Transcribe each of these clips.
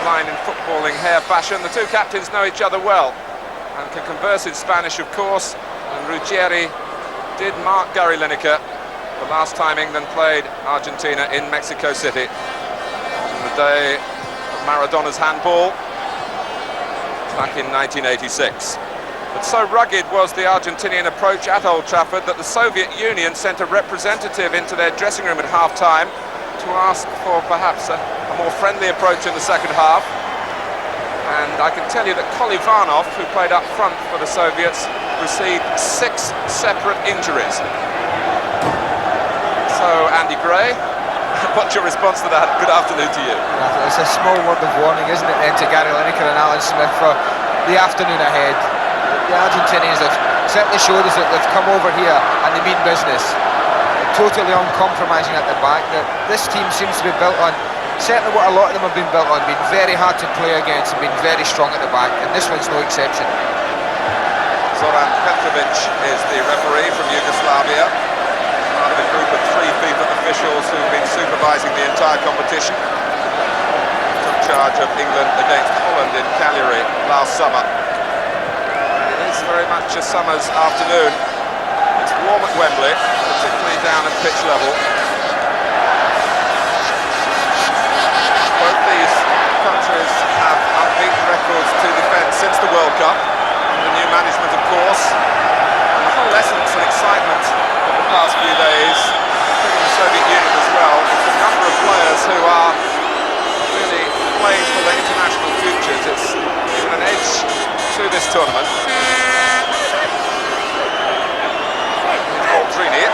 line in footballing hair fashion. The two captains know each other well and can converse in Spanish, of course. And Ruggieri did mark Gary Lineker the last time England played Argentina in Mexico City, on the day of Maradona's handball back in 1986. But so rugged was the Argentinian approach at Old Trafford that the Soviet Union sent a representative into their dressing room at half-time to ask for perhaps a more friendly approach in the second half. And I can tell you that Kolivanov, who played up front for the Soviets, received 6 separate injuries. So, Andy Gray, what's your response to that? Good afternoon to you. It's a small word of warning, isn't it, then, to Gary Lineker and Alan Smith for the afternoon ahead. The Argentinians have certainly showed us that they've come over here and they mean business. Totally uncompromising at the back. That this team seems to be built on certainly what a lot of them have been built on, being very hard to play against and being very strong at the back, and this one's no exception. Zoran Petrovic is the referee from Yugoslavia, part of a group of 3 FIFA officials who've been supervising the entire competition. Took charge of England against Holland in Cagliari last summer. It is very much a summer's afternoon. It's warm at Wembley, particularly down at pitch level. Both these countries have unbeaten records to defend since the World Cup, under new management, of course. And the whole essence and excitement of the past few days, including the Soviet Union as well, is the number of players who are really playing for their international futures. It's given an edge to this tournament. Trini, David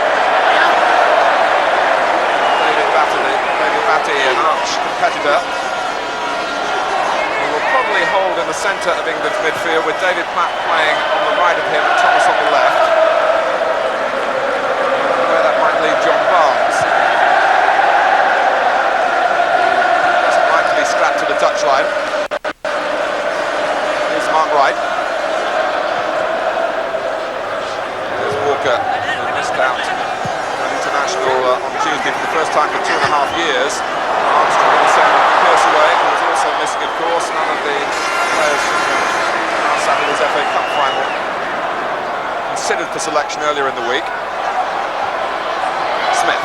Batty, an arch competitor, who will probably hold in the centre of England's midfield, with David Platt playing on the right of him and Thomas on the left. Where that might leave John Barnes. Doesn't like to be strapped to the touchline. Here's Mark Wright. There's Walker. Out an international on Tuesday for the first time for 2.5 years. Armstrong in the centre, Pierce away, who was also missing, of course. None of the players from Saturday's FA Cup final considered for selection earlier in the week. Smith.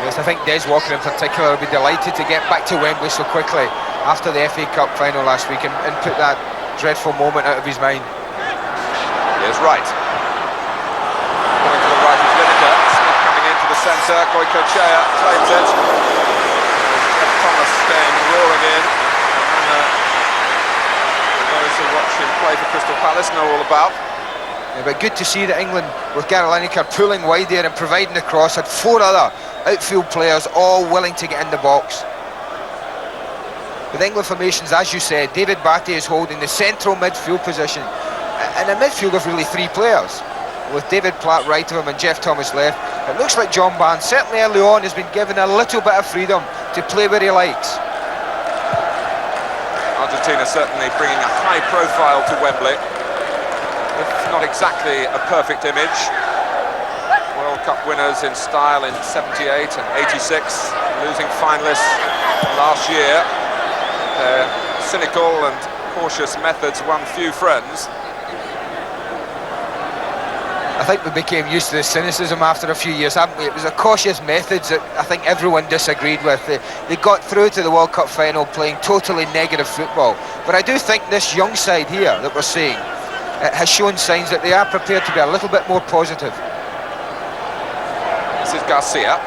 Yes, I think Des Walker in particular will be delighted to get back to Wembley so quickly after the FA Cup final last week and put that dreadful moment out of his mind. Here's Wright. Centre, Goycochea claims it. Jeff Thomas came roaring in, and those who watch him play for Crystal Palace know all about. Yeah, but good to see that England, with Gary Lineker pulling wide there and providing the cross, had 4 other outfield players all willing to get in the box. With England formations, as you said, David Batty is holding the central midfield position, and a midfield of really 3 players, with David Platt right of him and Jeff Thomas left. It looks like John Barnes, certainly early on, has been given a little bit of freedom to play where he likes. Argentina certainly bringing a high profile to Wembley, if not exactly a perfect image. World Cup winners in style in 78 and 86, losing finalists last year. Their cynical and cautious methods won few friends. I think we became used to the cynicism after a few years, haven't we? It was a cautious methods that I think everyone disagreed with. They got through to the World Cup final playing totally negative football. But I do think this young side here that we're seeing has shown signs that they are prepared to be a little bit more positive. This is Garcia.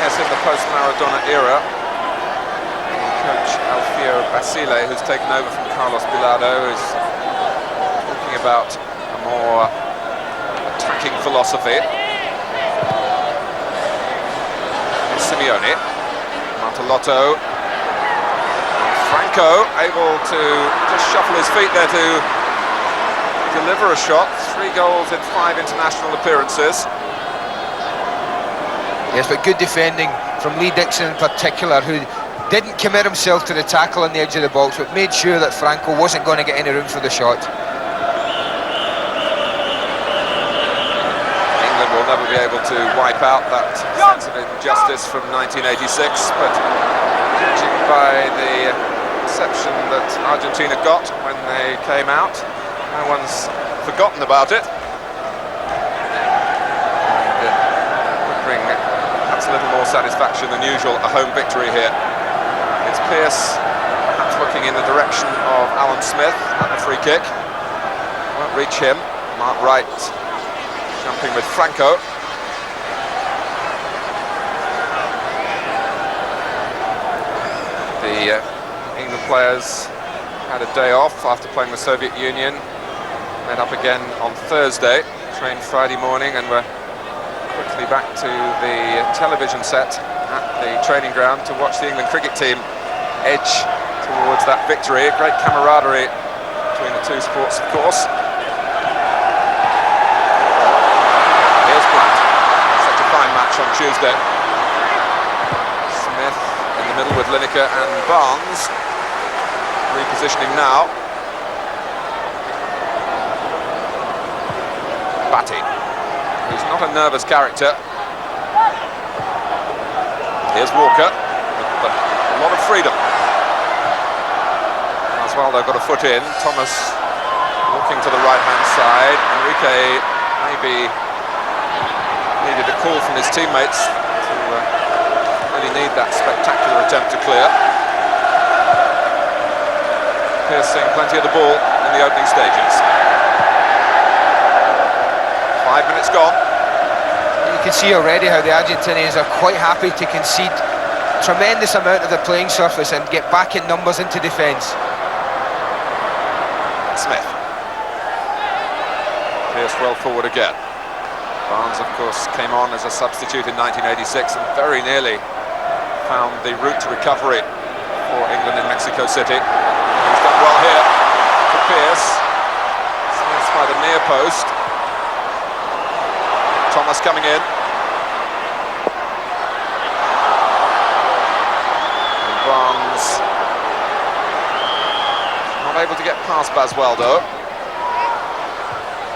Yes, in the post-Maradona era, coach Alfio Basile, who's taken over from Carlos Bilardo, is talking about a more attacking philosophy. Simeone, Martellotto, Franco able to just shuffle his feet there to deliver a shot. 3 goals in 5 international appearances. Yes, but good defending from Lee Dixon in particular, who didn't commit himself to the tackle on the edge of the box, but made sure that Franco wasn't going to get any room for the shot. England will never will be able to wipe out that sense of injustice from 1986, but judging by the reception that Argentina got when they came out, no one's forgotten about it. And it would bring perhaps a little more satisfaction than usual, a home victory here. It's Pearce perhaps looking in the direction of Alan Smith at the free kick. Won't reach him. Mark Wright jumping with Franco. The England players had a day off after playing the Soviet Union. Met up again on Thursday, trained Friday morning, and were quickly back to the television set at the training ground to watch the England cricket team edge towards that victory. Great camaraderie between the two sports, of course. Here's Platt. Such a fine match on Tuesday. Smith in the middle with Lineker and Barnes. Repositioning now. Batty, who's not a nervous character. Here's Walker with a lot of freedom. Osvaldo got a foot in. Thomas walking to the right-hand side. Enrique maybe needed a call from his teammates to really need that spectacular attempt to clear. Pearce seeing plenty of the ball in the opening stages. 5 minutes gone. You can see already how the Argentinians are quite happy to concede tremendous amount of the playing surface and get back in numbers into defence. Smith. Pearce well forward again. Barnes, of course, came on as a substitute in 1986 and very nearly found the route to recovery for England in Mexico City. He's done well here to Pearce. Smith by the near post. Thomas coming in. And Barnes not able to get past Basualdo.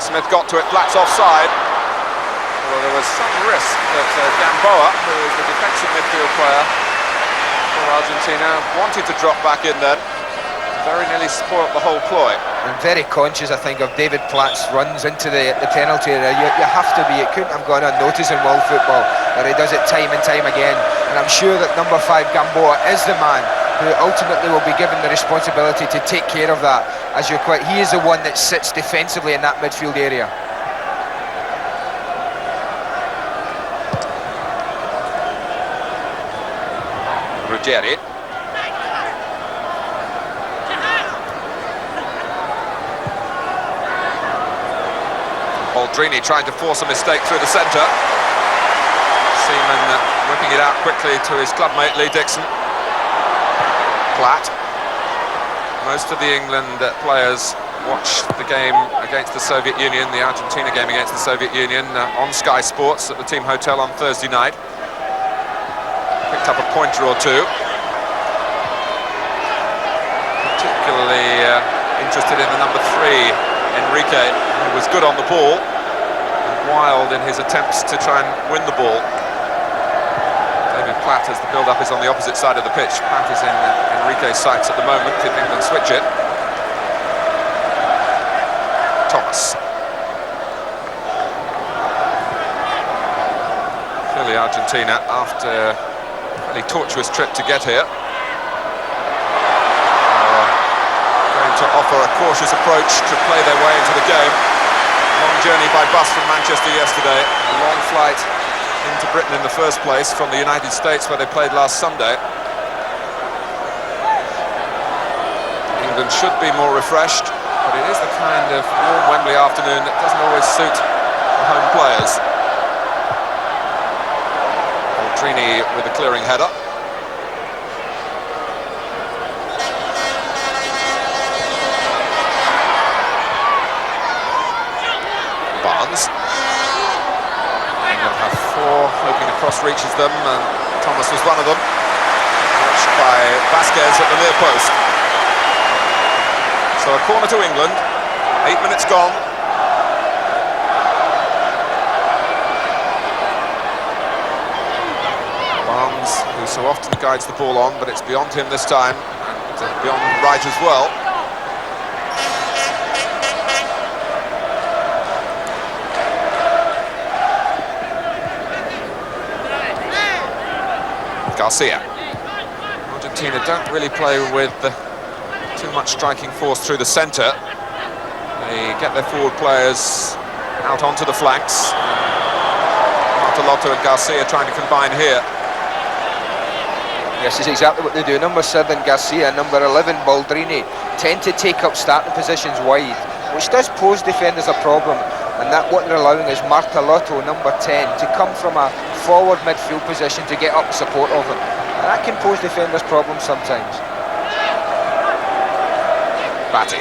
Smith got to it, Black's offside. Well, there was some risk that Gamboa, who is the defensive midfield player for Argentina, wanted to drop back in then. Very nearly spoilt the whole ploy. And very conscious, I think, of David Platt's runs into the penalty area. You have to be. It couldn't have gone unnoticed in world football, and he does it time and time again. And I'm sure that number 5 Gamboa is the man who ultimately will be given the responsibility to take care of that. As you're quite, he is the one that sits defensively in that midfield area. Ruggeri. Aldrini trying to force a mistake through the centre. Seaman whipping it out quickly to his clubmate Lee Dixon. Platt. Most of the England players watched the game against the Soviet Union, the Argentina game against the Soviet Union, on Sky Sports at the team hotel on Thursday night. Picked up a pointer or two. Particularly interested in the number 3, Enrique, who was good on the ball and wild in his attempts to try and win the ball. David Platt, as the build-up is on the opposite side of the pitch. Platt is in Enrique's sights at the moment, if England switch it. Thomas. Clearly Argentina, after a fairly tortuous trip to get here, to offer a cautious approach to play their way into the game. Long journey by bus from Manchester yesterday, a long flight into Britain in the first place from the United States, where they played last Sunday. England should be more refreshed, but it is the kind of warm Wembley afternoon that doesn't always suit the home players. Aldrini with a clearing header. England have 4, hoping a cross reaches them, and Thomas was one of them. Watched by Vasquez at the near post. So a corner to England, 8 minutes gone. so often guides the ball on, but it's beyond him this time, and beyond right as well. Garcia. Argentina don't really play with too much striking force through the centre. They get their forward players out onto the flanks. Martelotto and Garcia trying to combine here. Yes, it's exactly what they do. Number 7, Garcia, number 11, Baldrini, tend to take up starting positions wide, which does pose defenders a problem. And that what they're allowing is Martelotto, number 10, to come from a forward midfield position to get up in support of them. And that can pose defenders problems sometimes. Batty.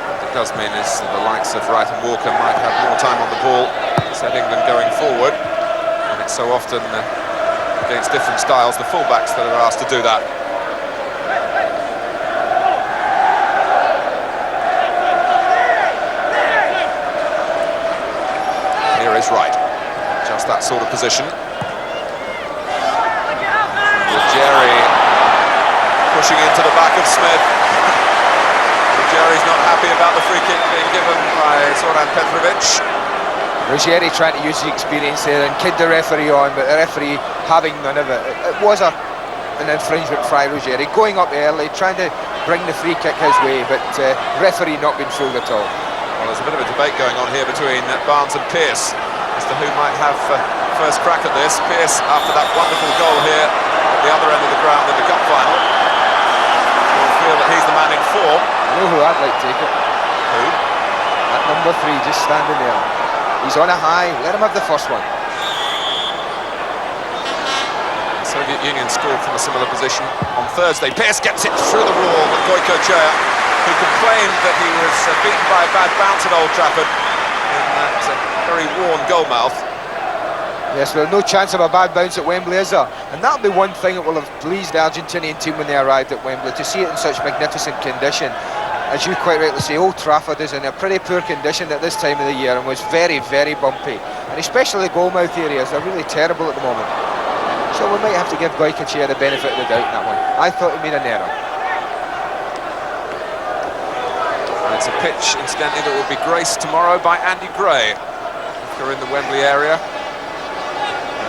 What it does mean is the likes of Wright and Walker might have more time on the ball, set England going forward. And it's so often against different styles, the fullbacks that are asked to do that. Is right, just that sort of position. Jerry pushing into the back of Smith. Jerry's not happy about the free kick being given by Zoran Petrovic. Ruggieri trying to use the experience there and kid the referee on, but the referee having none of it. It was an infringement by Ruggieri, going up early, trying to bring the free kick his way, but referee not been fooled at all. Well, there's a bit of a debate going on here between Barnes and Pearce as to who might have first crack at this. Pearce, after that wonderful goal here at the other end of the ground in the cup final, will feel that he's the man in form. I know who I'd like to take it. Who? That number 3, just standing there. He's on a high, let him have the first one. The Soviet Union scored from a similar position on Thursday. Pearce gets it through the wall with Goycochea, who complained that he was beaten by a bad bounce at Old Trafford in that very worn goal mouth. Yes, well, no chance of a bad bounce at Wembley, is there? And that'll be one thing that will have pleased the Argentinian team when they arrived at Wembley, to see it in such magnificent condition. As you quite rightly say, Old Trafford is in a pretty poor condition at this time of the year and was very, very bumpy. And especially the goalmouth areas are really terrible at the moment. So we might have to give Goycochea the benefit of the doubt in that one. I thought he made an error. It's a pitch, incidentally, that will be graced tomorrow by Andy Gray, if you're in the Wembley area.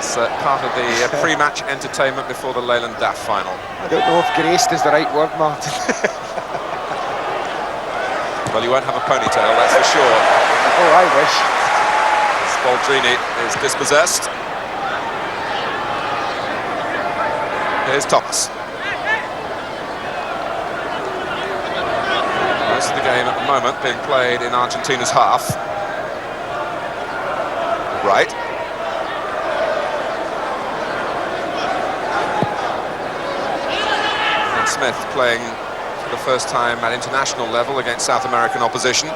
It's part of the pre-match entertainment before the Leyland Daff final. I don't know if graced is the right word, Martin. Well, you won't have a ponytail, that's for sure. Oh, I wish. Baldrini is dispossessed. Here's Thomas. Most of the game at the moment being played in Argentina's half. Right. And Smith playing for the first time at international level against South American opposition. I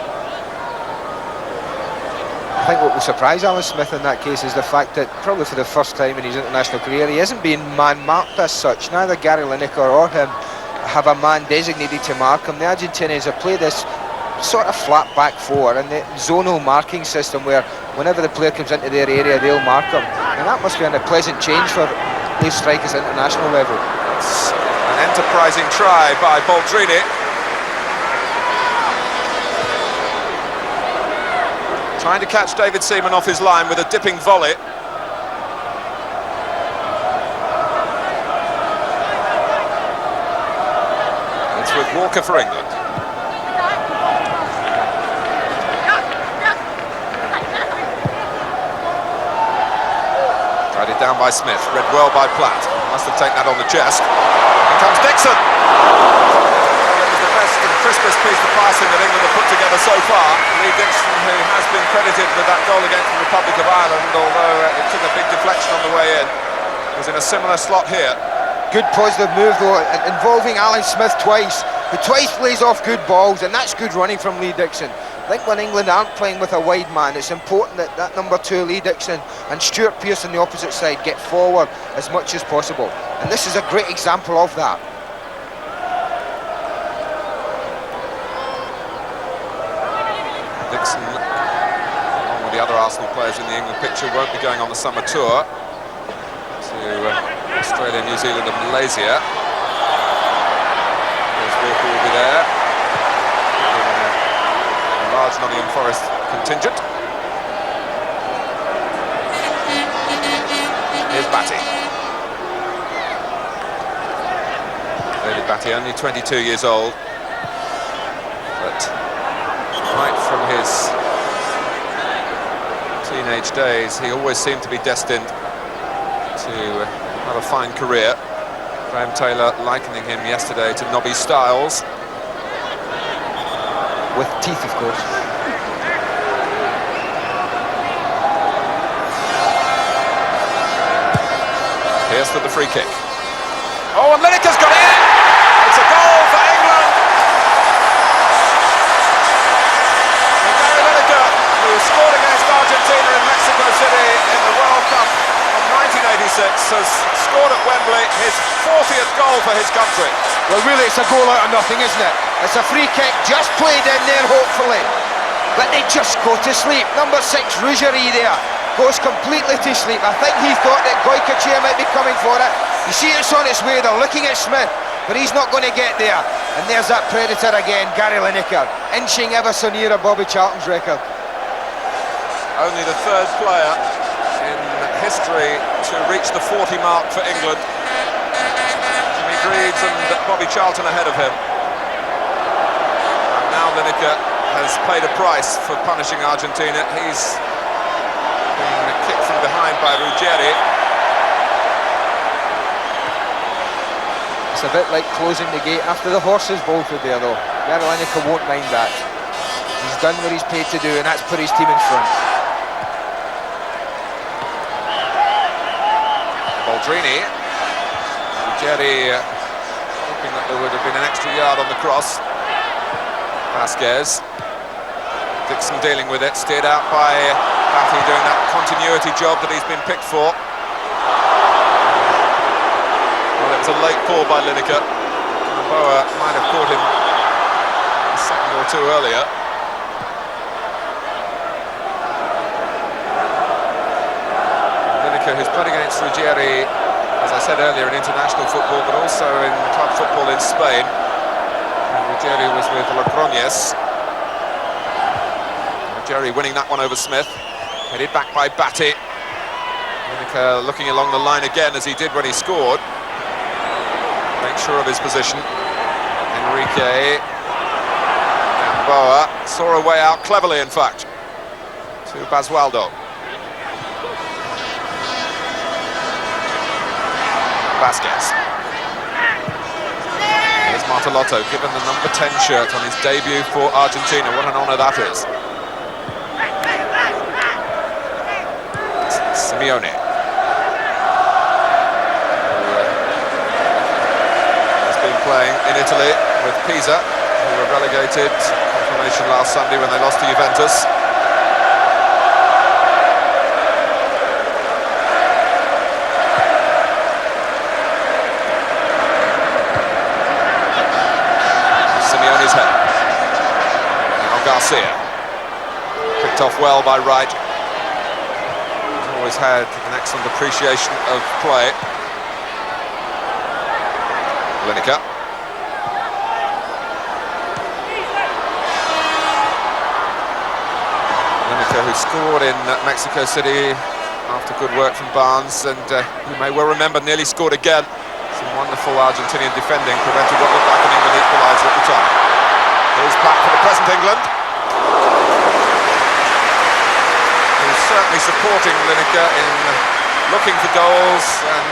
think what will surprise Alan Smith in that case is the fact that probably for the first time in his international career he isn't being man-marked as such. Neither Gary Lineker or him have a man designated to mark him. The Argentinians have played this sort of flat back four and the zonal marking system where whenever the player comes into their area they'll mark him, and that must be a pleasant change for these strikers at international level. It's an enterprising try by Baldrini. Trying to catch David Seaman off his line with a dipping volley. It's with Walker for England. Guided down by Smith, read well by Platt. Must have taken that on the chest. Here comes Dixon. It was the best and crispest piece of passing that England have put together so far. Lee Dixon, who has been credited with that goal against the Republic of Ireland, although it took a big deflection on the way in, was in a similar slot here. Good positive move though, involving Alan Smith twice, who twice plays off good balls, and that's good running from Lee Dixon. I think when England aren't playing with a wide man, it's important that that number 2, Lee Dixon, and Stuart Pearce on the opposite side get forward as much as possible. And this is a great example of that. Dixon, along with the other Arsenal players in the England picture, won't be going on the summer tour. to Australia, New Zealand and Malaysia. There's Walker will be there in a large Nottingham Forest contingent. Here's Batty. David Batty, only 22 years old, but right from his teenage days, he always seemed to be destined to have a fine career. Graham Taylor likening him yesterday to Nobby Stiles. With teeth, of course. Here's for the free kick. Oh, and Lineker's got it in! It's a goal for England! And Gary Lineker, who scored against Argentina in Mexico City in the World Cup of 1986, has scored at Wembley his 40th goal for his country. Well, really, it's a goal out of nothing, isn't it? It's a free kick just played in there, hopefully. But they just go to sleep. Number 6, Rougerie there, goes completely to sleep. I think he thought that Goycochea might be coming for it. You see it's on its way, they're looking at Smith, but he's not going to get there. And there's that predator again, Gary Lineker, inching ever so near Bobby Charlton's record. Only the third player in history to reach the 40 mark for England. Jimmy Greaves and Bobby Charlton ahead of him. And now Lineker has paid a price for punishing Argentina. He's being kicked from behind by Ruggieri. It's a bit like closing the gate after the horses bolted there, though. Gary Lineker won't mind that. He's done what he's paid to do, and that's put his team in front. Baldrini. Ruggieri hoping that there would have been an extra yard on the cross. Vasquez. Dixon dealing with it, steered out by Batty, doing that continuity job that he's been picked for. Well, it was a late ball by Lineker. Gamboa might have caught him a second or two earlier. Lineker, who's played against Ruggieri, as I said earlier, in international football, but also in club football in Spain. And Ruggieri was with Logroñez. Ruggieri winning that one over Smith. Headed back by Batty. Lineker looking along the line again as he did when he scored. Make sure of his position. Enrique. Gamboa saw a way out cleverly, in fact, to Basualdo. Vasquez. Here's Martelotto, given the number 10 shirt on his debut for Argentina. What an honour that is. Simeone. Playing in Italy with Pisa, who were relegated, confirmation last Sunday when they lost to Juventus. Simeone's head. Now Garcia. Picked off well by Wright. He's always had an excellent appreciation of play. Lineker. Who scored in Mexico City after good work from Barnes, and you may well remember nearly scored again. Some wonderful Argentinian defending prevented what looked like an England equaliser at the time. Here's back for the present England. He's certainly supporting Lineker in looking for goals and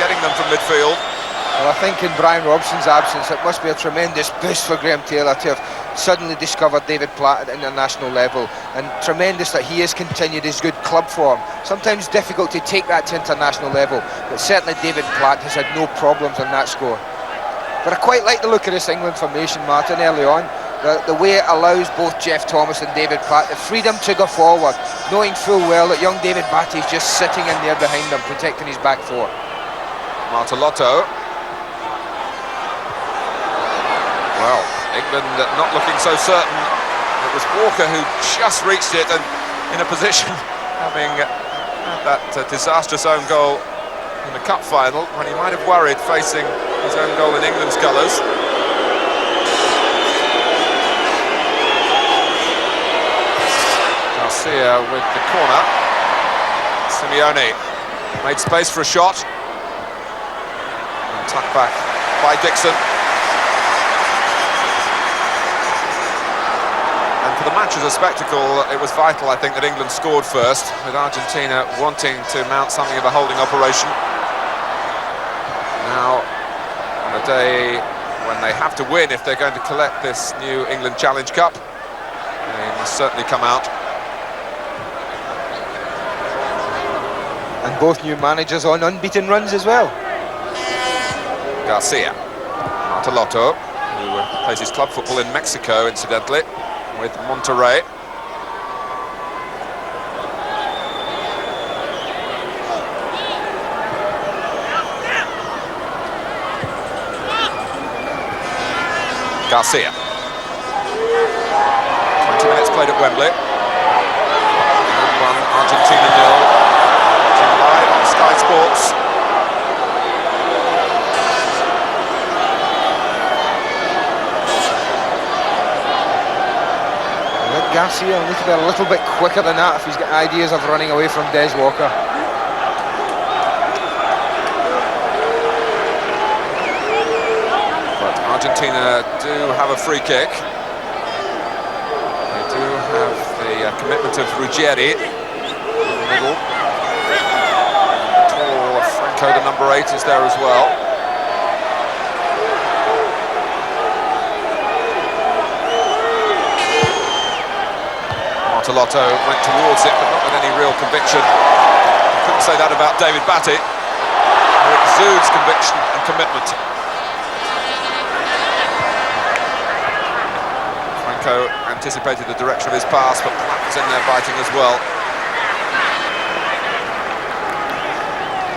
getting them from midfield. Well, I think in Brian Robson's absence, it must be a tremendous boost for Graham Taylor to have suddenly discovered David Platt at the international level, and tremendous that he has continued his good club form. Sometimes difficult to take that to international level, but certainly David Platt has had no problems on that score. But I quite like the look of this England formation, Martin, early on. The way it allows both Jeff Thomas and David Platt the freedom to go forward, knowing full well that young David Batty is just sitting in there behind them, protecting his back four. Martelotto. Well, England not looking so certain. It was Walker who just reached it, and in a position having had that disastrous own goal in the cup final, when he might have worried facing his own goal in England's colours. Garcia with the corner. Simeone made space for a shot. And tucked back by Dixon. And for the match as a spectacle, it was vital, I think, that England scored first, with Argentina wanting to mount something of a holding operation. Now, on a day when they have to win if they're going to collect this new England Challenge Cup, they must certainly come out. And both new managers on unbeaten runs as well. Garcia, Martelotto, who plays his club football in Mexico, incidentally, with Monterrey. Garcia. 20 minutes played at Wembley. 1 Argentina 0. Live on Sky Sports. Garcia will need to be a little bit quicker than that if he's got ideas of running away from Des Walker. But Argentina do have a free kick. They do have the commitment of Ruggieri in the middle. Tall Franco, the number 8, is there as well. Martelotto went towards it, but not with any real conviction. Couldn't say that about David Batty, who exudes conviction and commitment. Franco anticipated the direction of his pass, but Platt was in there biting as well.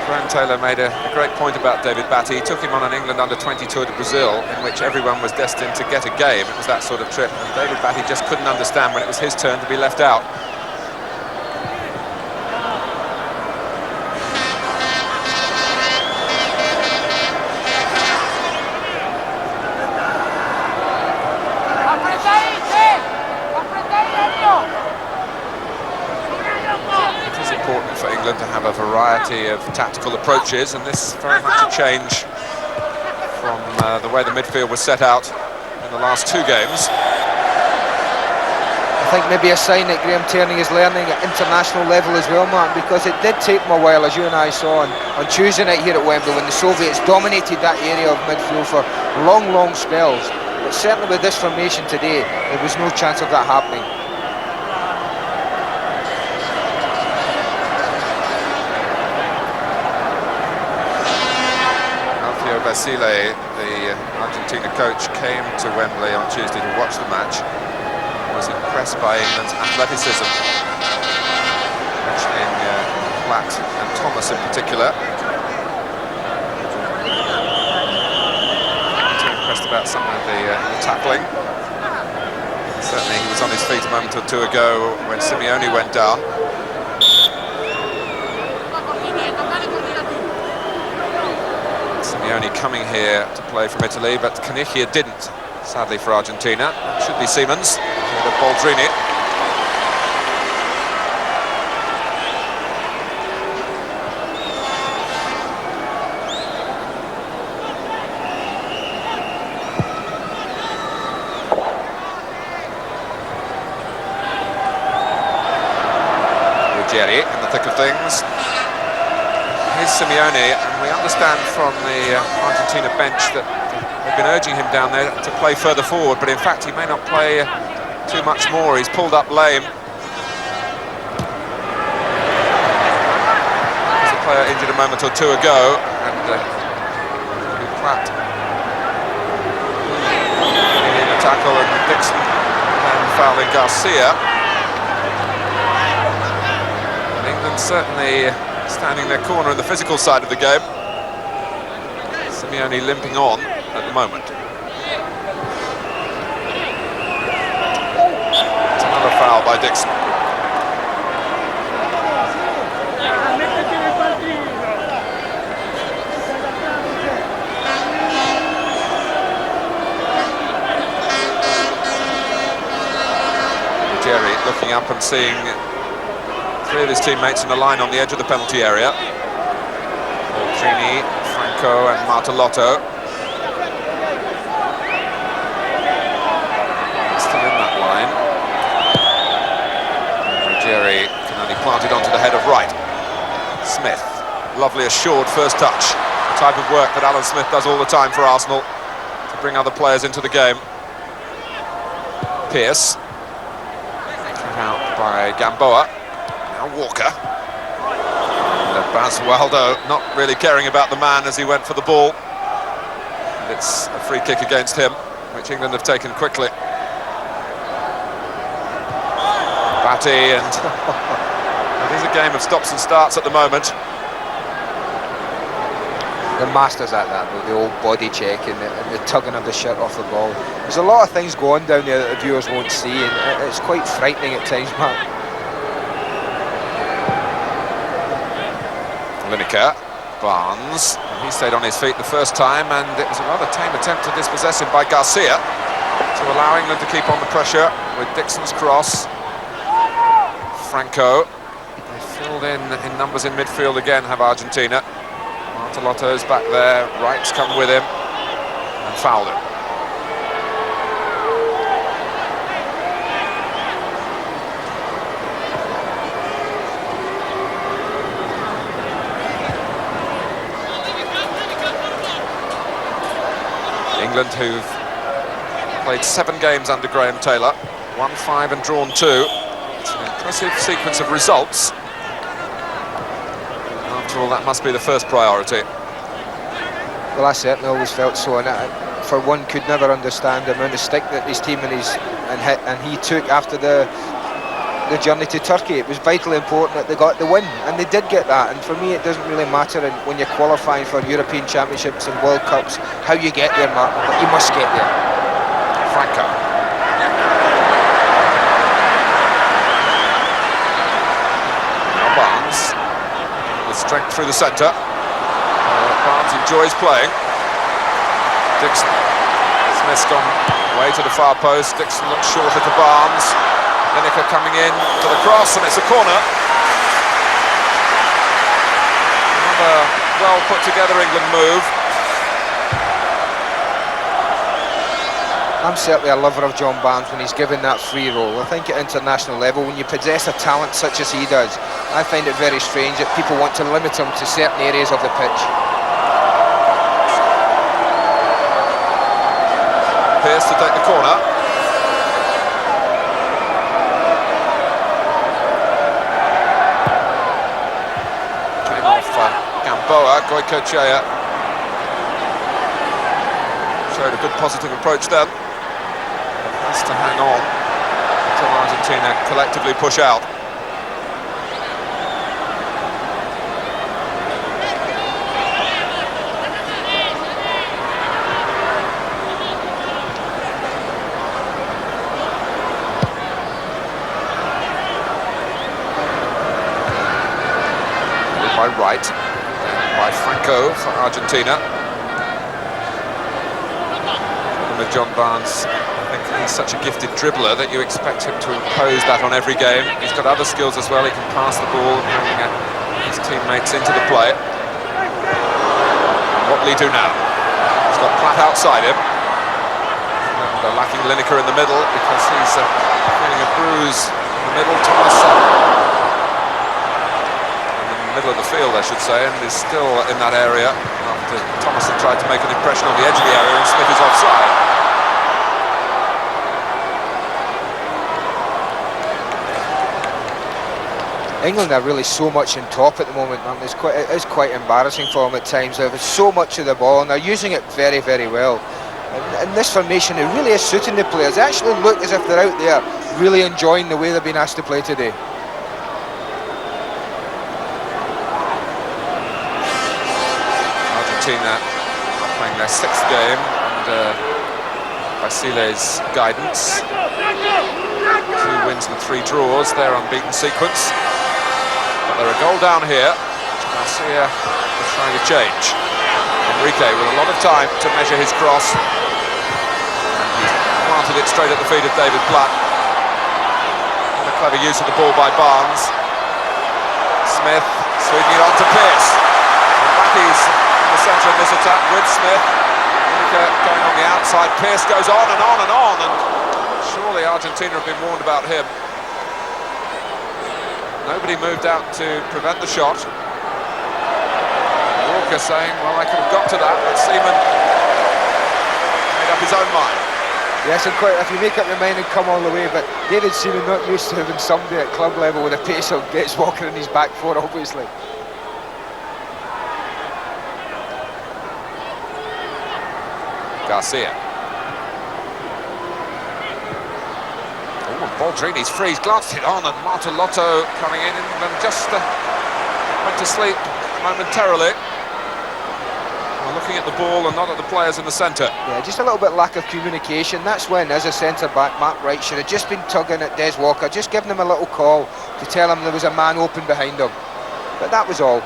Graham Taylor made a great point about David Batty. He took him on an England under-20 tour to Brazil, in which everyone was destined to get a game. It was that sort of trip, and David Batty just couldn't understand when it was his turn to be left out. For England to have a variety of tactical approaches, and this very much a change from the way the midfield was set out in the last 2 games. I think maybe a sign that Graham Tierney is learning at international level as well, Mark, because it did take him a while, as you and I saw on Tuesday night here at Wembley, when the Soviets dominated that area of midfield for long spells. But certainly with this formation today, there was no chance of that happening. Basile, the Argentina coach, came to Wembley on Tuesday to watch the match. Was impressed by England's athleticism, mentioning Platt and Thomas in particular. Too impressed about some of the tackling. Certainly he was on his feet a moment or 2 ago when Simeone went down. Simeone coming here to play from Italy, but Canigia didn't, sadly for Argentina. It should be Siemens, with Baldrini. Ruggieri in the thick of things. Here's Simeone, and we understand from the Argentina bench that they've been urging him down there to play further forward, but in fact he may not play too much more. He's pulled up lame. There's a player injured a moment or 2 ago, and Platt in a tackle, and Dixon and fouling Garcia. And England certainly standing their corner in the physical side of the game. Simeone limping on at the moment. It's another foul by Dixon. Ruggieri looking up and seeing three of his teammates in a line on the edge of the penalty area. Trini, Franco and Martelotto. Still in that line. Ruggieri can only plant it onto the head of Wright. Smith, lovely assured first touch. The type of work that Alan Smith does all the time for Arsenal to bring other players into the game. Pearce. Cut out by Gamboa. Now Walker. And Basualdo not really caring about the man as he went for the ball. And it's a free kick against him, which England have taken quickly. Batty, and it is a game of stops and starts at the moment. The masters at that, with the old body check and the tugging of the shirt off the ball. There's a lot of things going down there that the viewers won't see, and it's quite frightening at times, Mark. Lineker, Barnes, he stayed on his feet the first time, and it was a rather tame attempt to dispossess him by Garcia, to allow England to keep on the pressure with Dixon's cross. Franco, they filled in numbers in midfield again, have Argentina. Martelotto's back there, Wright's come with him, and fouled him. England, who've played 7 games under Graham Taylor, won 5 and drawn 2. It's an impressive sequence of results. After all, that must be the first priority. Well, I certainly always felt so, and I, for one, could never understand the amount of stick that his team and he took after the journey to Turkey. It was vitally important that they got the win, and they did get that. And for me, it doesn't really matter when you're qualifying for European Championships and World Cups how you get there, Mark, but you must get there. Franco. Now Barnes, with strength through the centre. Barnes enjoys playing. Dixon. Smith's gone away to the far post. Dixon looks shorter to Barnes. Lineker coming in to the cross, and it's a corner. Another well put together England move. I'm certainly a lover of John Barnes when he's given that free roll. I think at international level, when you possess a talent such as he does, I find it very strange that people want to limit him to certain areas of the pitch. Pearce to take the corner. Came off Gamboa. Goycochea showed a good positive approach then. Has to hang on until Argentina collectively push out. By Wright, by Franco for Argentina. And with John Barnes, I think he's such a gifted dribbler that you expect him to impose that on every game. He's got other skills as well. He can pass the ball and bring his teammates into the play. And what will he do now? He's got Platt outside him. And they're lacking Lineker in the middle because he's feeling a bruise in the middle. Thomas middle of the field, I should say, and is still in that area after Thomas had tried to make an impression on the edge of the area and Smith is offside. England are really so much on top at the moment, man. It's quite embarrassing for them at times. There's so much of the ball and they're using it very, very well. And this formation, it really is suiting the players. They actually look as if they're out there really enjoying the way they've been asked to play today. Argentina are playing their 6th game under Basile's guidance. 2 wins and 3 draws, their unbeaten sequence. But they're a goal down here. Garcia is trying to change. Enrique with a lot of time to measure his cross. And he's planted it straight at the feet of David Platt. Clever use of the ball by Barnes. Smith sweeping it on to Pearce. Mackey's in the centre of this attack with Smith. Lineker going on the outside. Pearce goes on and on and on, and surely Argentina have been warned about him. Nobody moved out to prevent the shot. Walker saying, well, I could have got to that, but Seaman made up his own mind. Yes, and quite, if you make up your mind and come all the way, but David Seaman not used to having somebody at club level with a pace of gets Walker in his back four, obviously. Garcia. Oh, and Baldrini's free, he's glanced it on, and Martellotto coming in and just went to sleep momentarily. Looking at the ball and not at the players in the centre. Yeah, just a little bit lack of communication. That's when, as a centre-back, Matt Wright should have just been tugging at Des Walker, just giving him a little call to tell him there was a man open behind him. But that was all.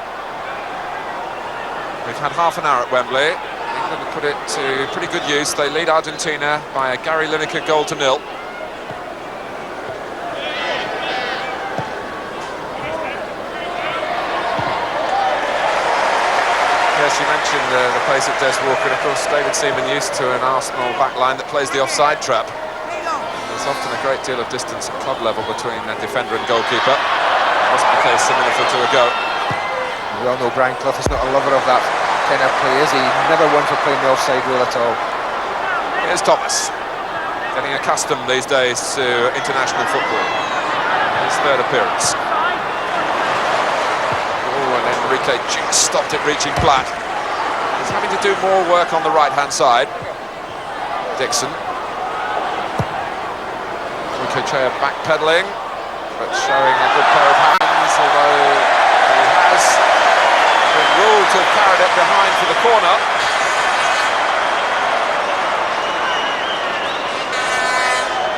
We've had half an hour at Wembley. England have put it to pretty good use. They lead Argentina by a Gary Lineker goal to 0. Yes, you mentioned the pace of Des Walker, and of course David Seaman used to an Arsenal backline that plays the offside trap. There's often a great deal of distance at club level between defender and goalkeeper. That wasn't the case a minute or two ago. We all know Brian Clough is not a lover of that kind of play, is he? Never one for playing the offside role at all. Here's Thomas, getting accustomed these days to international football. His third appearance. And Enrique just stopped it reaching flat. He's having to do more work on the right-hand side. Dixon. Enrique backpedaling, but showing a good pair of hands, although he has been ruled to have carried it behind for the corner.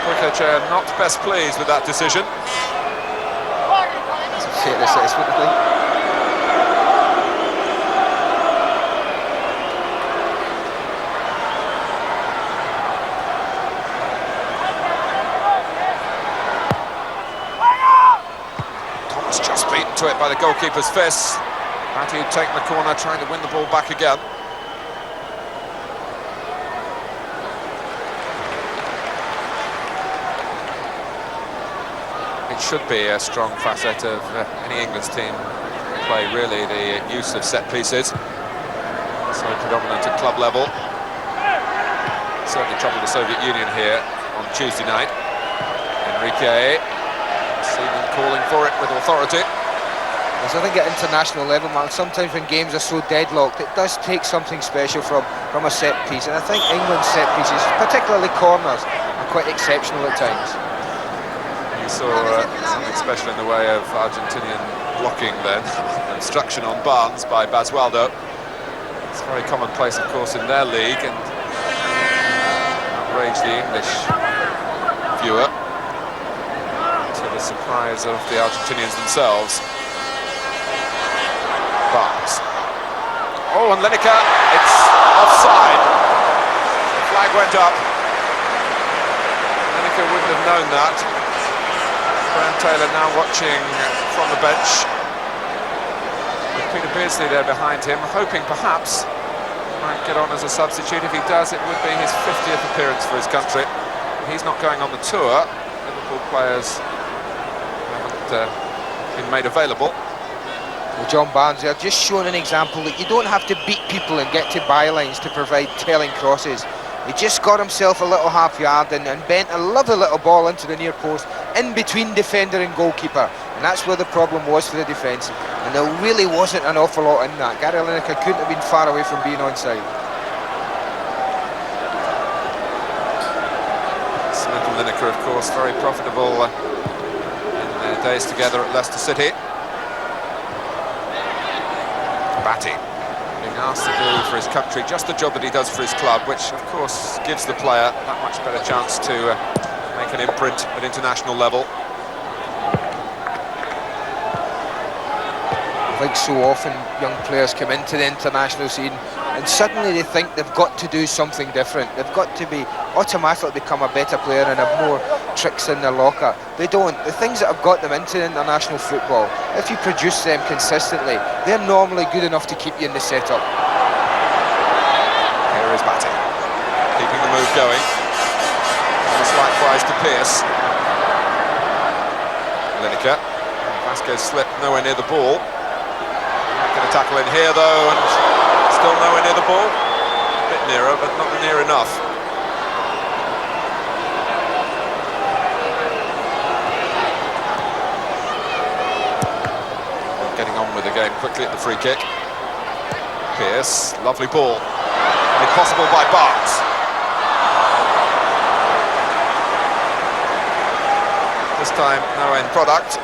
Enrique not best pleased with that decision. It's a fair assessment, I think. To it by the goalkeeper's fist. Matty had taken the corner, trying to win the ball back again. It should be a strong facet of any England's team play, really, the use of set pieces. So predominant at club level. Certainly troubled the Soviet Union here on Tuesday night. Enrique, Seaman calling for it with authority. Because I think at international level, man, sometimes when games are so deadlocked, it does take something special from a set piece. And I think England's set pieces, particularly corners, are quite exceptional at times. You saw something special in the way of Argentinian blocking then. Obstruction on Barnes by Basualdo. It's very commonplace, of course, in their league, and outraged the English viewer, to the surprise of the Argentinians themselves. Barnes. Oh, and Lineker, it's offside. The flag went up. Lineker wouldn't have known that. Graham Taylor now watching from the bench, with Peter Beardsley there behind him, hoping perhaps he might get on as a substitute. If he does, it would be his 50th appearance for his country. He's not going on the tour. Liverpool players haven't been made available. Well, John Barnes there just showing an example that you don't have to beat people and get to bylines to provide telling crosses. He just got himself a little half yard and bent a lovely little ball into the near post, in between defender and goalkeeper, and that's where the problem was for the defence, and there really wasn't an awful lot in that. Gary Lineker couldn't have been far away from being onside. Smith and Lineker, of course, very profitable in their days together at Leicester City. Batty being asked to do for his country just the job that he does for his club, which of course gives the player that much better chance to make an imprint at international level. I think so often young players come into the international scene and suddenly they think they've got to do something different. They've got to be automatically become a better player and have more tricks in their locker. They don't. The things that have got them into international football, if you produce them consistently, they're normally good enough to keep you in the setup. Here is Batty, keeping the move going. Almost likewise to Pearce. Lineker. Vasquez slipped nowhere near the ball. Going to tackle in here though, and still nowhere near the ball. A bit nearer, but not near enough. Getting on with the game quickly at the free kick. Pearce, lovely ball. Made possible by Barnes. This time, no end product.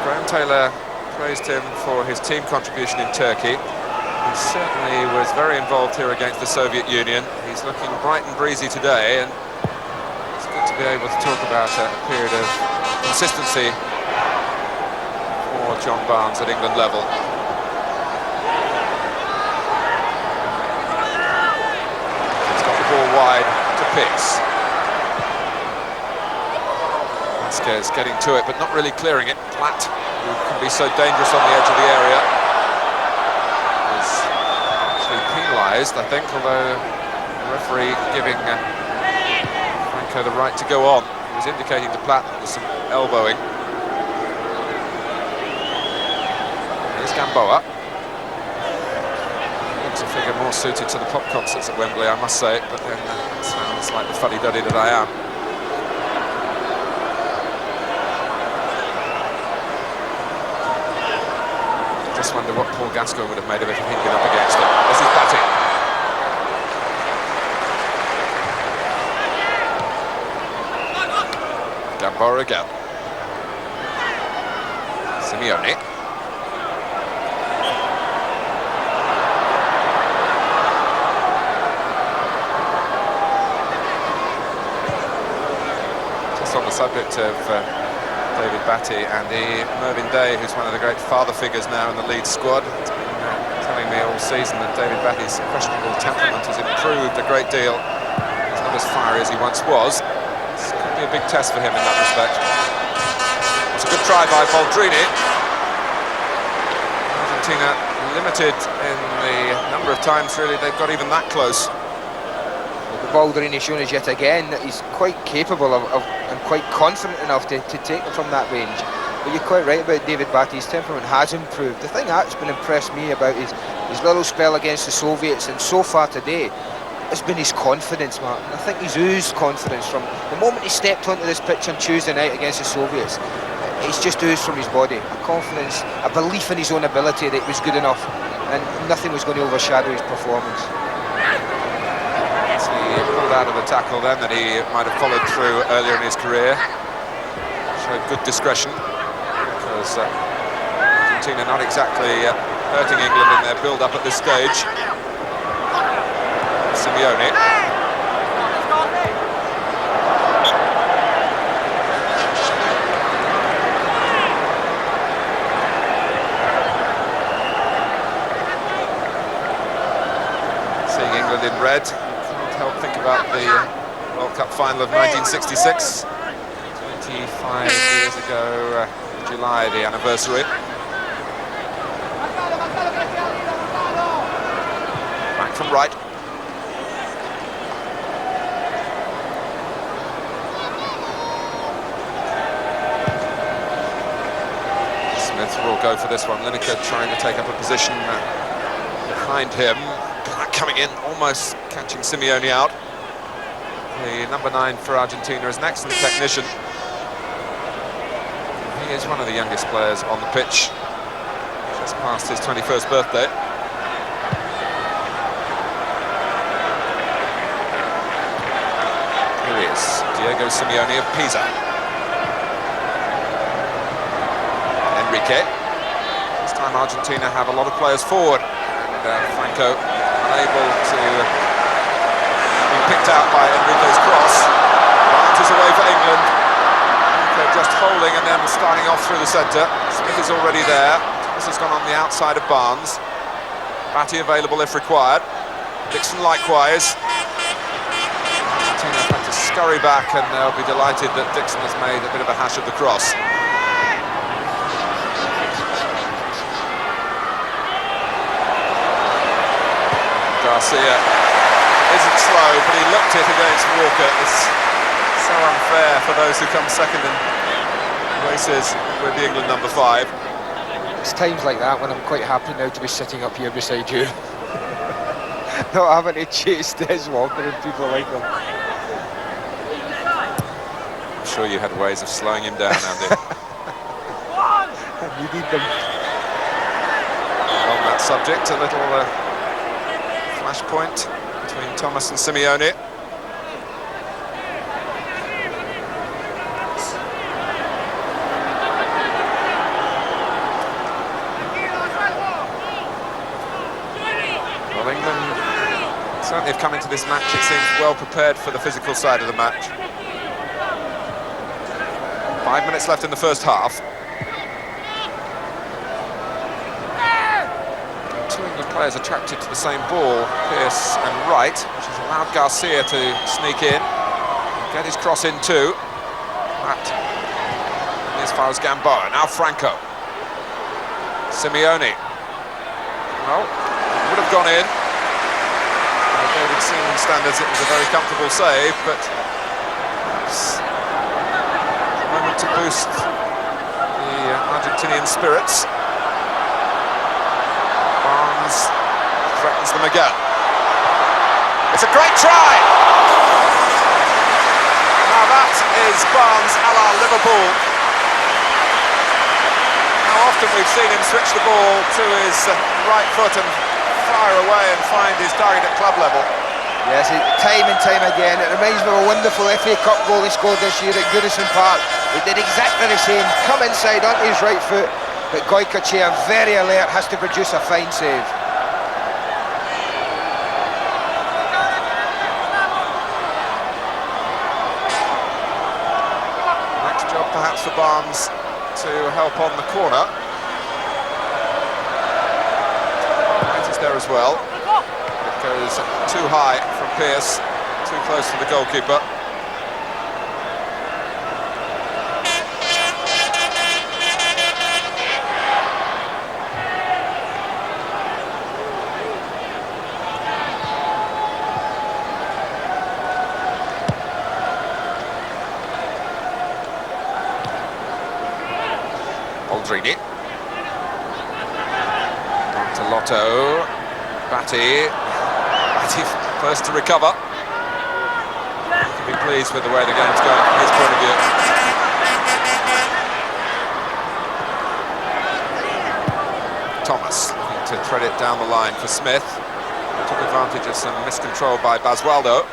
Graham Taylor praised him for his team contribution in Turkey. He certainly was very involved here against the Soviet Union. He's looking bright and breezy today, and it's good to be able to talk about a period of consistency for John Barnes at England level. He's got the ball wide to Pearce. Vasquez getting to it, but not really clearing it. Platt, who can be so dangerous on the edge of the area, is actually penalised, I think, although the referee giving Franco the right to go on. He was indicating to Platt that there's some elbowing. Here's Gamboa. Looks a figure more suited to the pop concerts at Wembley, I must say, but then it sounds like the fuddy-duddy that I am. Just wonder what Paul Gascoigne would have made of it if he'd been up against it. This is Batty. Gamboa again. Simeone. Just on the subject of David Batty, Andy, Mervyn Day, who's one of the great father figures now in the Leeds squad, has been telling me all season that David Batty's questionable temperament has improved a great deal. He's not as fiery as he once was. This could be a big test for him in that respect. It's a good try by Boldrini. Argentina limited in the number of times really they've got even that close. Boldrini shown us yet again that he's quite capable of and quite confident enough to take it from that range. But you're quite right about David Batty's temperament has improved. The thing that's been impressed me about his little spell against the Soviets and so far today has been his confidence, Martin. I think he's oozed confidence from the moment he stepped onto this pitch on Tuesday night against the Soviets. It's just oozed from his body. A confidence, a belief in his own ability that he was good enough and nothing was going to overshadow his performance. He pulled out of the tackle then that he might have followed through earlier in his career. Showed good discretion because Argentina not exactly hurting England in their build-up at this stage. Simeone. Seeing England in red. Help think about the World Cup final of 1966, 25 years ago, July, the anniversary. Back from right. Smith will go for this one. Lineker trying to take up a position behind him. Coming in, almost catching Simeone out. The number 9 for Argentina is an excellent technician. He is one of the youngest players on the pitch. Just past his 21st birthday. Here he is, Diego Simeone of Pisa. Enrique. This time Argentina have a lot of players forward. And Franco unable to be picked out by Enrique's cross. Barnes is away for England. They're just holding and then starting off through the centre. Smith is already there. This has gone on the outside of Barnes. Batty available if required. Dixon likewise. Argentina had to scurry back, and they'll be delighted that Dixon has made a bit of a hash of the cross. Garcia isn't slow, but he looked it against Walker. It's so unfair for those who come second in races with the England number 5. It's times like that when I'm quite happy now to be sitting up here beside you. Not having to chase Des Walker and people like them. I'm sure you had ways of slowing him down, Andy. You need them. On that subject, a little flashpoint between Thomas and Simeone. Well, England certainly have come into this match, it seems, well prepared for the physical side of the match. 5 minutes left in the first half. Two England players attracted to the same ball, Pearce and Wright, which has allowed Garcia to sneak in, get his cross in too. That as far as Gamboa. Now Franco. Simeone. Well, it would have gone in. By David Seaman's standards, it was a very comfortable save, but perhaps a moment to boost the Argentinian spirits. Barnes threatens them again. It's a great try! Now that is Barnes a la Liverpool. How often we've seen him switch the ball to his right foot and fire away and find his target at club level. Yes, time and time again. It reminds me of a wonderful FA Cup goal he scored this year at Goodison Park. He did exactly the same, come inside onto his right foot, but Goycochea, very alert, has to produce a fine save. Next job perhaps for Barnes to help on the corner. Right is there as well. It goes too high from Pearce, too close to the goalkeeper. Aldrini. On to Lotto. Batty first to recover. Can be pleased with the way the game's going from his point of view. Thomas looking to thread it down the line for Smith. Took advantage of some miscontrol by Basualdo.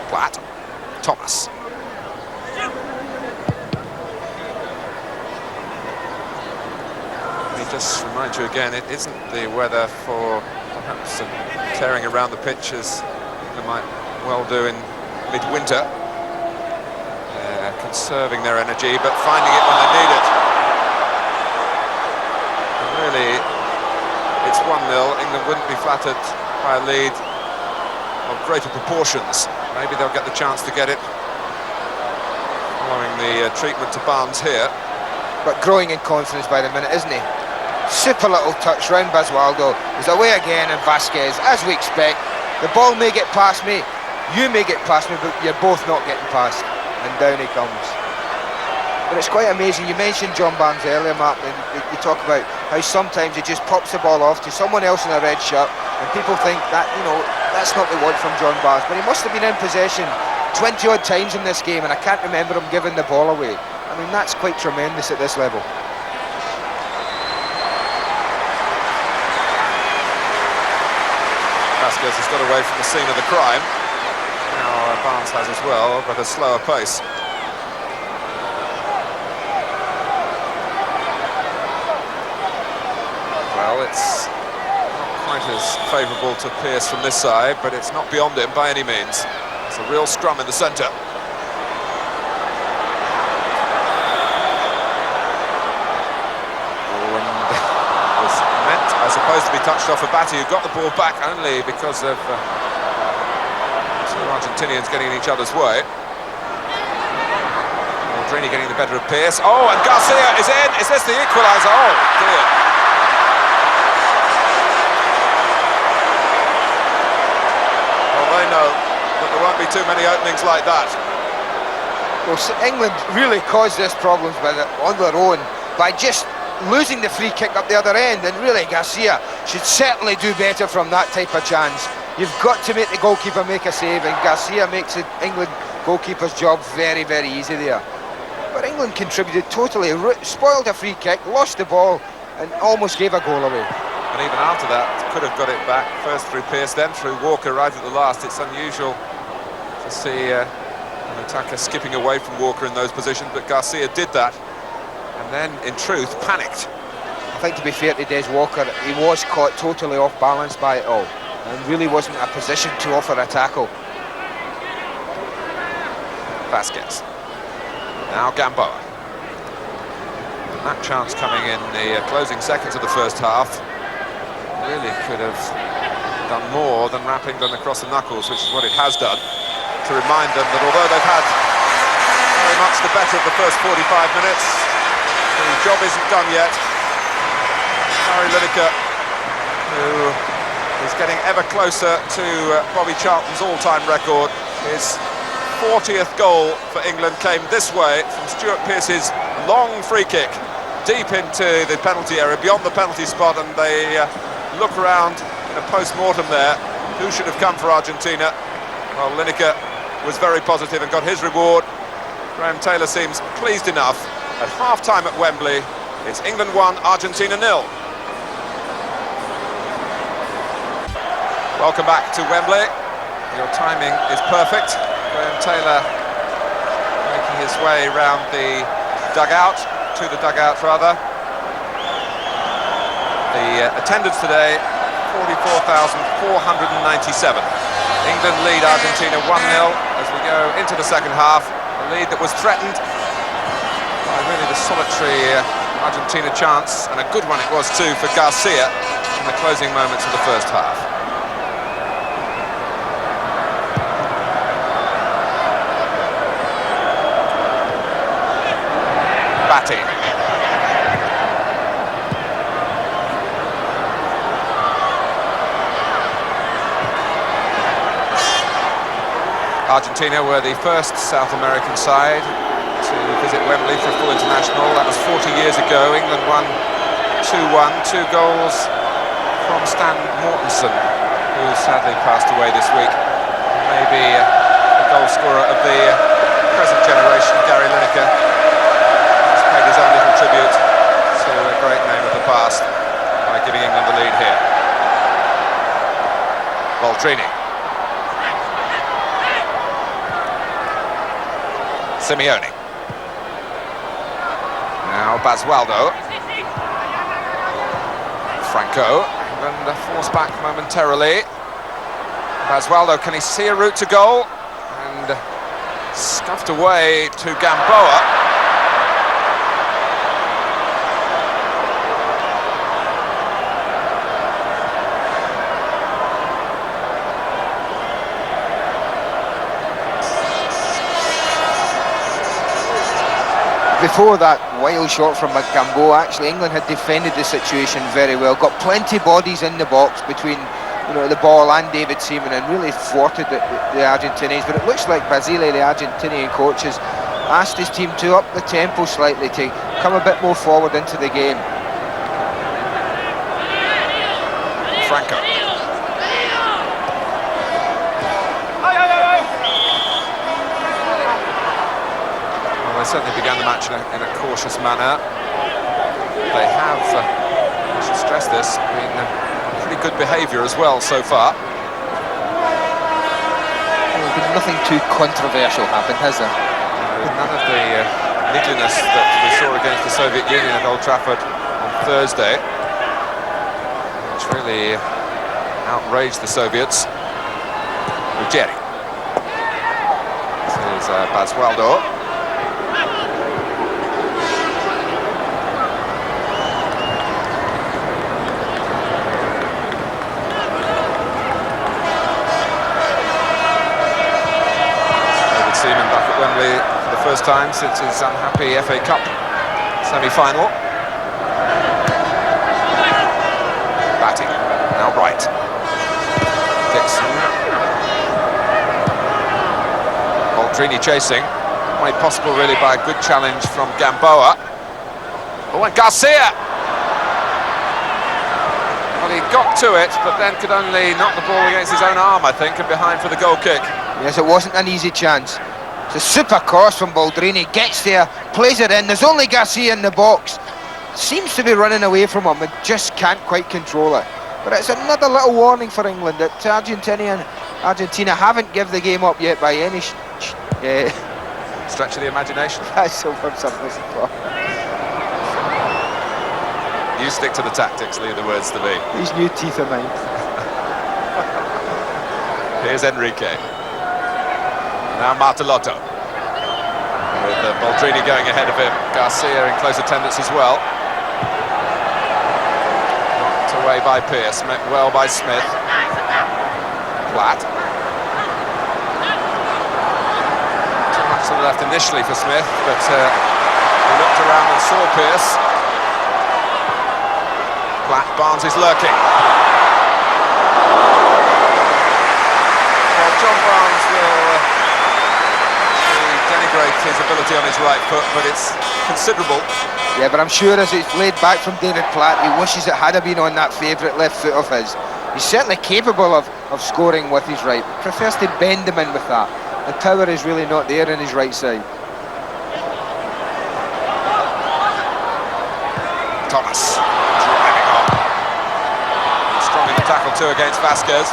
Platt. Thomas. Just remind you again, it isn't the weather for perhaps tearing around the pitch as they might well do in midwinter. Conserving their energy, but finding it when they need it. And really, it's 1-0. England wouldn't be flattered by a lead of greater proportions. Maybe they'll get the chance to get it following the treatment to Barnes here. But growing in confidence by the minute, isn't he? Super little touch round Basualdo. He's away again, and Vasquez, as we expect. The ball may get past me, you may get past me, but you're both not getting past. And down he comes. But it's quite amazing. You mentioned John Barnes earlier, Mark, and you talk about how sometimes he just pops the ball off to someone else in a red shirt, and people think that, you know, that's not the want from John Barnes. But he must have been in possession 20-odd times in this game, and I can't remember him giving the ball away. I mean, that's quite tremendous at this level. Vasquez has got away from the scene of the crime. Now Barnes has as well, but a slower pace. Well, it's not quite as favourable to Pearce from this side, but it's not beyond him by any means. It's a real scrum in the centre. touched off for Batty, who got the ball back only because of two Argentinians getting in each other's way. Aldrini getting the better of Pearce. Oh, and Garcia is in. Is this the equaliser? Oh, dear. Well, they know that there won't be too many openings like that. Well, England really caused this problems on their own by just losing the free kick up the other end, and really Garcia should certainly do better from that type of chance. You've got to make the goalkeeper make a save, and Garcia makes the England goalkeeper's job very, very easy there. But England contributed totally, spoiled a free kick, lost the ball, and almost gave a goal away. And even after that, could have got it back, first through Pearce, then through Walker right at the last. It's unusual to see an attacker skipping away from Walker in those positions, but Garcia did that. And then, in truth, panicked. I think, to be fair to Des Walker, he was caught totally off balance by it all, and really wasn't in a position to offer a tackle. Vasquez. Now Gamboa. And that chance coming in the closing seconds of the first half. Really could have done more than wrap England across the knuckles, which is what it has done, to remind them that although they've had very much the better of the first 45 minutes, the job isn't done yet. Gary Lineker, who is getting ever closer to Bobby Charlton's all-time record. His 40th goal for England came this way from Stuart Pearce's long free kick deep into the penalty area, beyond the penalty spot, and they look around in a post-mortem there. Who should have come for Argentina? Well, Lineker was very positive and got his reward. Graham Taylor seems pleased enough. At half-time at Wembley, it's England 1, Argentina 0. Welcome back to Wembley. Your timing is perfect. Graham Taylor making his way round the dugout, to the dugout rather. The attendance today, 44,497. England lead Argentina 1-0 as we go into the second half. A lead that was threatened by really the solitary Argentina chance, and a good one it was too for Garcia in the closing moments of the first half. Batty. Argentina were the first South American side to visit Wembley for a full international. That was 40 years ago. England won 2-1, 2 goals from Stan Mortensen, who sadly passed away this week. Maybe the goal scorer of the present generation, Gary Lineker, has paid his own little tribute to a great name of the past by giving England the lead here. Aldrini. Simeone. Now Basualdo. Franco. England forced back momentarily. Basualdo, can he see a route to goal? And scuffed away to Gamboa. Before that wild shot from Gamboa, actually England had defended the situation very well, got plenty bodies in the box between the ball and David Seaman, and really thwarted the Argentinians. But it looks like Basile, the Argentinian coach, has asked his team to up the tempo slightly, to come a bit more forward into the game. Franco. They certainly began the match in a cautious manner. They have, I should stress this, been pretty good behaviour as well so far. Well, there's nothing too controversial happened, has there? None of the niggliness that we saw against the Soviet Union at Old Trafford on Thursday, which really outraged the Soviets. Ruggeri. This is Basualdo. Wembley for the first time since his unhappy FA Cup semi-final. Batting, now right. Dixon. Baldrini chasing. Made possible really by a good challenge from Gamboa. Oh, and Garcia! Well, he got to it, but then could only knock the ball against his own arm, I think, and behind for the goal kick. Yes, it wasn't an easy chance. It's a super cross from Baldrini, gets there, plays it in. There's only Garcia in the box. Seems to be running away from him and just can't quite control it. But it's another little warning for England that Argentina haven't given the game up yet by any stretch of the imagination. That's the words I'm looking for. You stick to the tactics, leave the words to me. These new teeth of mine. Here's Enrique. Now Martelotto. With Baldrini going ahead of him. Garcia in close attendance as well. Knocked away by Pearce, met well by Smith. Platt. Too much to the left initially for Smith, but he looked around and saw Pearce. Platt, Barnes is lurking. Well, John Barnes will denigrate his ability on his right foot, but it's considerable. Yeah, but I'm sure as it's laid back from David Platt, he wishes it had been on that favourite left foot of his. He's certainly capable of scoring with his right, but prefers to bend him in with that. The power is really not there on his right side. Thomas driving on. Strong in the tackle too against Vasquez.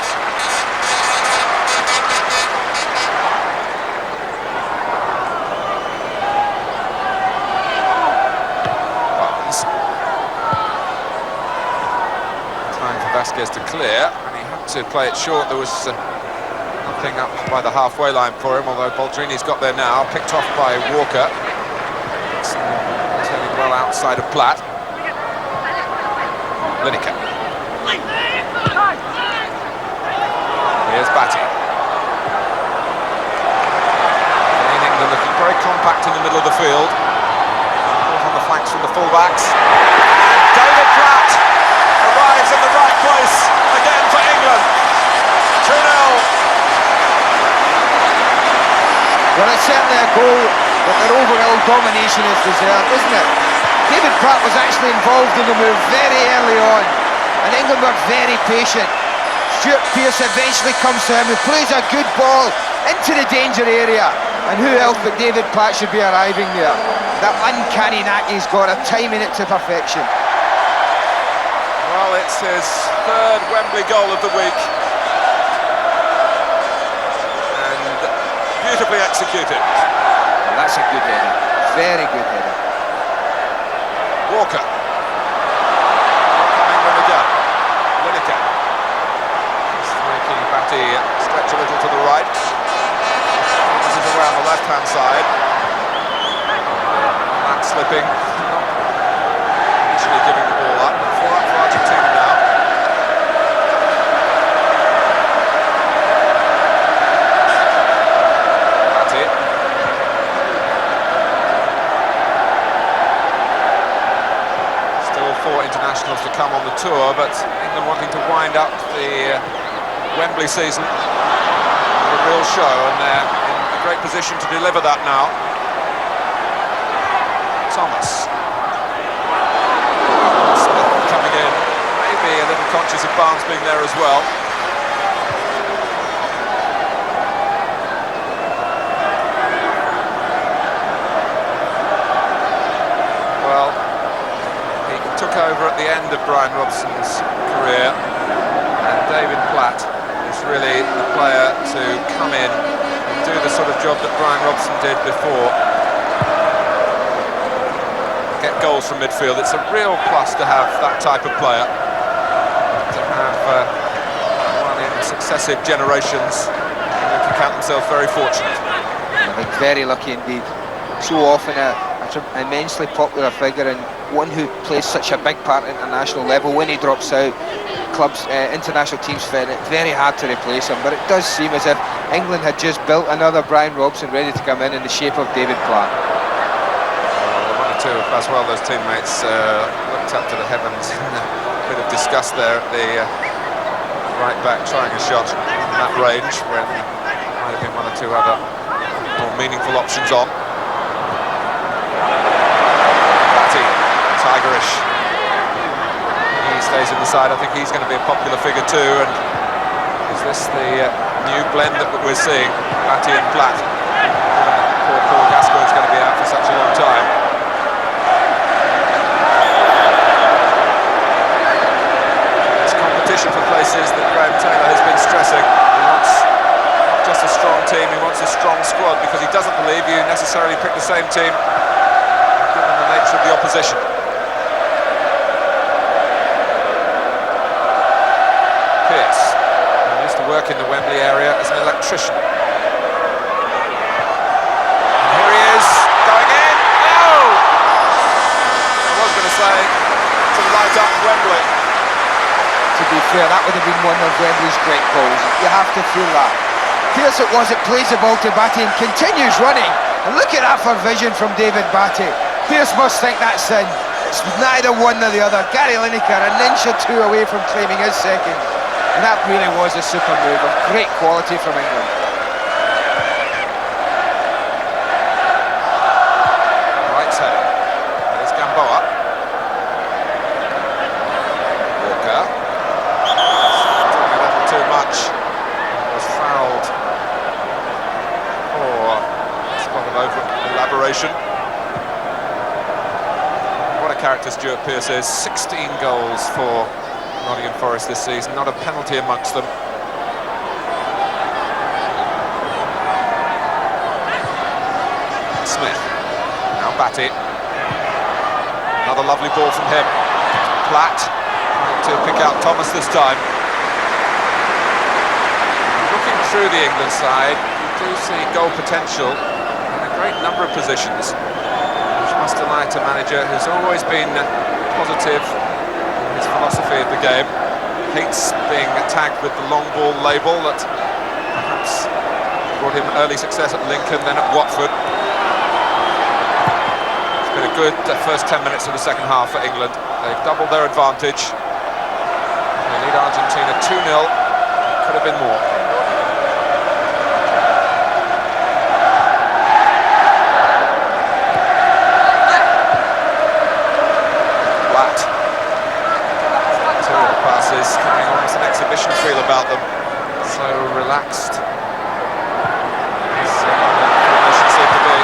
Barnes. Time for Vasquez to clear, and he had to play it short. There was nothing up by the halfway line for him, although Baldrini's got there now, picked off by Walker. Turning well outside of Platt. Lineker. Here's Batty. In England looking very compact in the middle of the field. On the flanks from the fullbacks. And David Platt arrives in the right place again for England. 2-0. Well, it's certainly a goal that their overall domination is deserved, isn't it? David Platt was actually involved in the move very early on, and England were very patient. Stuart Pearce eventually comes to him, who plays a good ball into the danger area, and who else but David Platt should be arriving there? That uncanny knack he's got of timing it to perfection. Well, it's his third Wembley goal of the week, and beautifully executed. Well, that's a good header, very good header. Walker. Coming when again. Lineker. Just making Batty stretch a little to the right. This is around the left-hand side. That slipping. Not initially giving the ball up. 4 up for Argentina now. Batty. Internationals to come on the tour, but England wanting to wind up the Wembley season with a real show, and they're in a great position to deliver that now. Thomas. Smith coming in, maybe a little conscious of Barnes being there as well. Took over at the end of Brian Robson's career, and David Platt is really the player to come in and do the sort of job that Brian Robson did before. Get goals from midfield. It's a real plus to have that type of player, to have one in successive generations. They can count themselves very fortunate. I think very lucky indeed. So often a immensely popular figure and one who plays such a big part at international level. When he drops out, clubs, international teams find it very hard to replace him, but it does seem as if England had just built another Brian Robson ready to come in the shape of David Platt. One or two of Baswell's teammates looked up to the heavens in a bit of disgust there at the right back trying a shot in that range when there might have been one or two other more meaningful options on. Batty, tigerish. He stays in the side. I think he's going to be a popular figure too. And is this the new blend that we're seeing? Batty and Platt. Poor Paul Gascoigne's going to be out for such a long time. It's competition for places that Graham Taylor has been stressing. He wants not just a strong team, he wants a strong squad because he doesn't believe you necessarily pick the same team given the nature of the opposition. Work in the Wembley area as an electrician. And here he is, going in. Oh! I was going to say, to light up Wembley. To be fair, that would have been one of Wembley's great goals. You have to feel that. Pierce it was, it plays the ball to Batty and continues running. And look at that for vision from David Batty. Pierce must think that's in. It's neither one nor the other. Gary Lineker an inch or two away from claiming his second. And that really was a super move of great quality from England. Right header. There's Gamboa. Walker. Doing a little too much. Was fouled for a spot of over elaboration. What a character Stuart Pearce is. 16 goals for Nottingham Forest this season, not a penalty amongst them. Smith, now Batty. Another lovely ball from him. Platt, trying to pick out Thomas this time. Looking through the England side, you do see goal potential in a great number of positions, which must delight a manager who's always been positive. His philosophy of the game, hates being tagged with the long ball label that perhaps brought him early success at Lincoln, then at Watford. It's been a good first 10 minutes of the second half for England. They've doubled their advantage. They lead Argentina 2-0. Could have been more. Coming on with an exhibition feel about them, so relaxed. Formation seemed to be.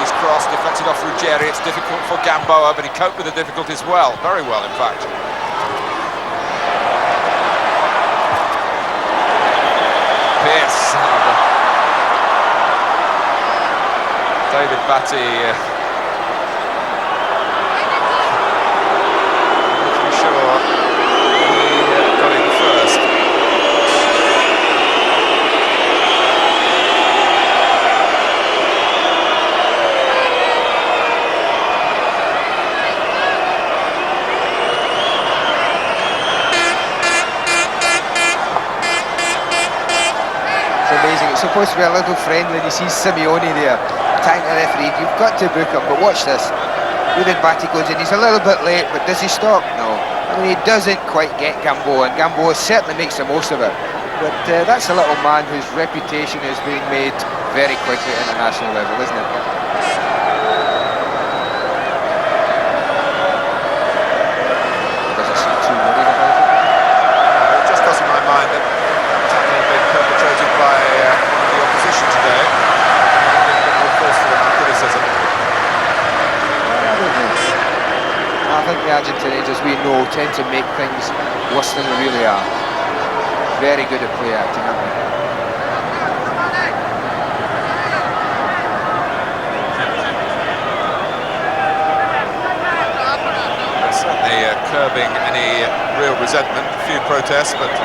He's crossed, deflected off Ruggieri. It's difficult for Gamboa, but he coped with the difficulties well, very well, in fact. Pierce. David Batty. It's supposed to be a little friendly, and he sees Simeone there, tying the referee. You've got to book him, but watch this. David Batty goes in, he's a little bit late, but does he stop? No. I mean, he doesn't quite get Gamboa, and Gamboa certainly makes the most of it. But that's a little man whose reputation is being made very quickly at international level, isn't it? Doesn't seem too worried about it. It just crossing my mind that tackle had been perpetrated by one of the opposition today. More forced to the criticism. I think the Argentinians, as we know, tend to make things worse than they really are. Very good at play acting, aren't they? Certainly curbing any real resentment, a few protests, but the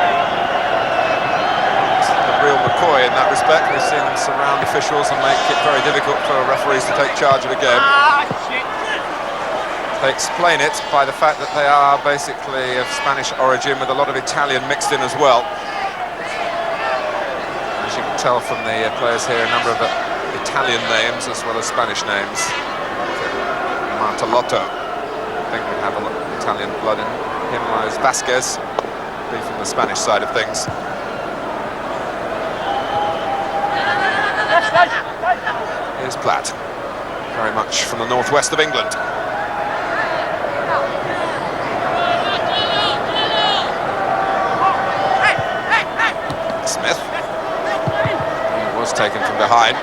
real McCoy in that respect. We've seen them surround officials and make it very difficult for referees to take charge of the game. They explain it by the fact that they are basically of Spanish origin with a lot of Italian mixed in as well. As you can tell from the players here, a number of Italian names as well as Spanish names. Martellotto, I think we have a lot of Italian blood in him, as Vasquez, be from the Spanish side of things. Here's Platt, very much from the northwest of England. Smith, he was taken from behind.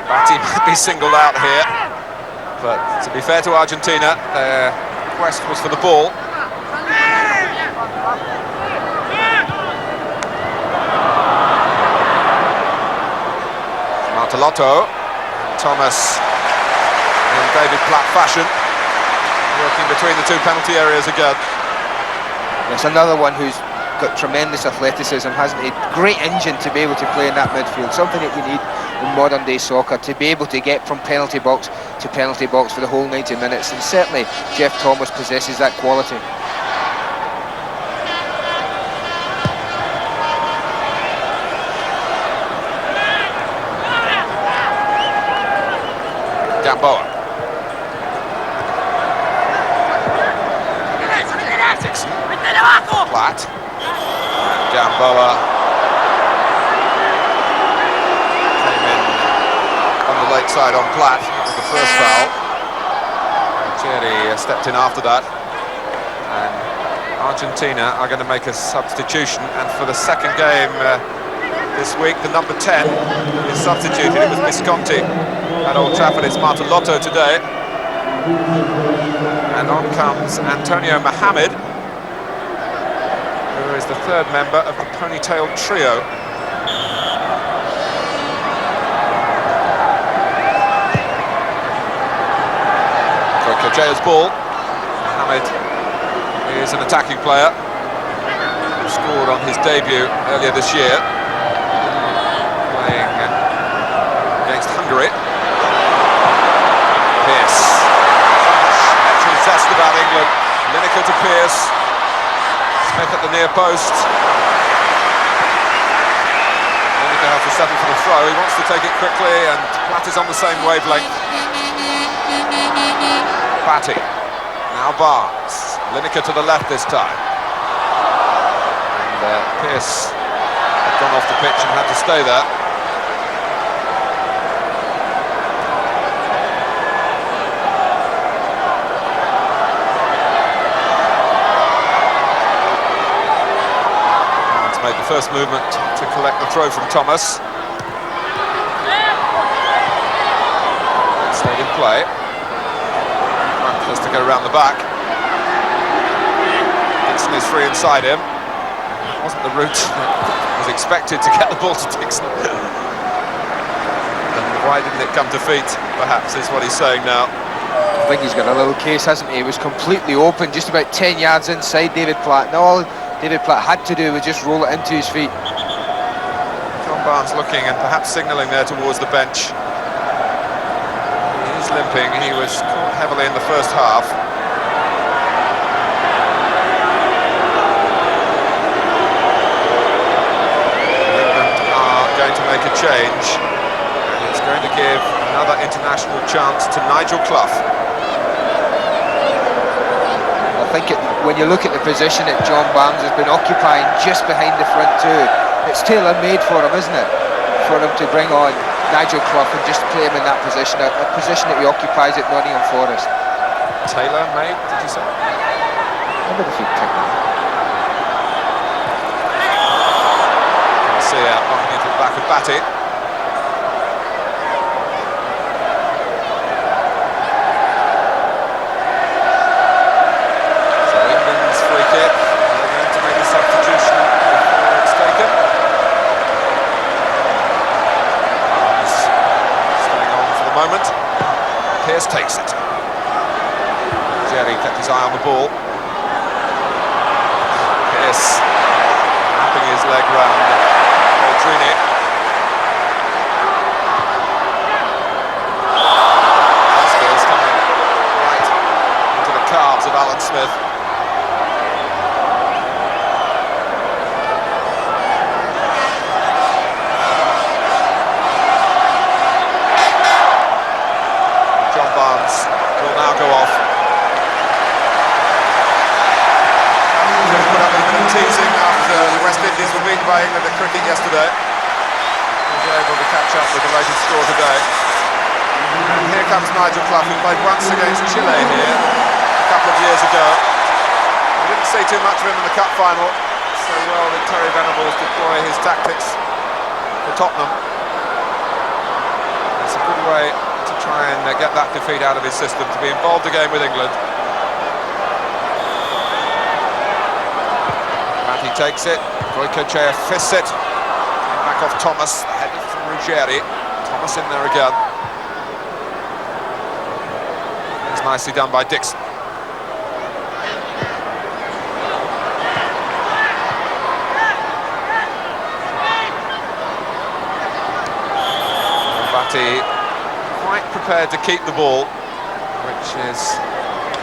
Batty might be singled out here, but to be fair to Argentina, their quest was for the ball. Martellotto, Thomas in David Platt fashion, working between the two penalty areas again. It's another one who's got tremendous athleticism, hasn't he? Great engine to be able to play in that midfield, something that you need in modern day soccer, to be able to get from penalty box to penalty box for the whole 90 minutes, and certainly Jeff Thomas possesses that quality. Gamboa. Dixon. Platt. And Gamboa came in on the late side on Platt. That was the first foul. Cherry stepped in after that. And Argentina are going to make a substitution, and for the second game this week, the number 10 is substituted. It was Visconti at Old Trafford. It's Martellotto today. And on comes Antonio Mohamed, who is the third member of the ponytail trio. Koja's ball. Mohamed is an attacking player who scored on his debut earlier this year, playing against Hungary. Pearce. Actually zest about England. Lineker to Pearce. Smith at the near post. Lineker has to settle for the throw. He wants to take it quickly, and Platt is on the same wavelength. Batty. Now Barnes. Lineker to the left this time. And Pearce had gone off the pitch and had to stay there. Made the first movement to collect the throw from Thomas. Stayed in play. Hunt has to go around the back. Dixon is free inside him. Wasn't the route that was expected to get the ball to Dixon. And why didn't it come to feet, perhaps, is what he's saying now. I think he's got a little case, hasn't he? He was completely open, just about 10 yards inside David Platt. And all David Platt had to do was just roll it into his feet. John Barnes looking and perhaps signalling there towards the bench. He is limping. He was caught heavily in the first half. England are going to make a change, and it's going to give another international chance to Nigel Clough. I think when you look at the position that John Barnes has been occupying just behind the front two, it's tailor-made for him, isn't it? For him to bring on Nigel Clough and just play him in that position, a position that he occupies at Nottingham Forest. Tailor-made, did you say? I wonder if he'd pick that. Garcia bumping into the back of Batty. Pearce takes it. Jerry kept his eye on the ball. Pearce wrapping his leg round Aldrini. Vasquez coming Smith. John Barnes will now go off. Put up a good teasing after the West Indies were beaten by England at cricket yesterday. He was able to catch up with the latest score today. And here comes Nigel Clough, who played once against Chile here a couple of years ago. We didn't see too much of him in the cup final. So well did Terry Venables deploy his tactics for Tottenham. It's a good way to try and get that defeat out of his system, to be involved again with England. He takes it, Goycochea fists it, back off Thomas, headed from Ruggieri. Thomas in there again. It's nicely done by Dixon. Mbati quite prepared to keep the ball, which is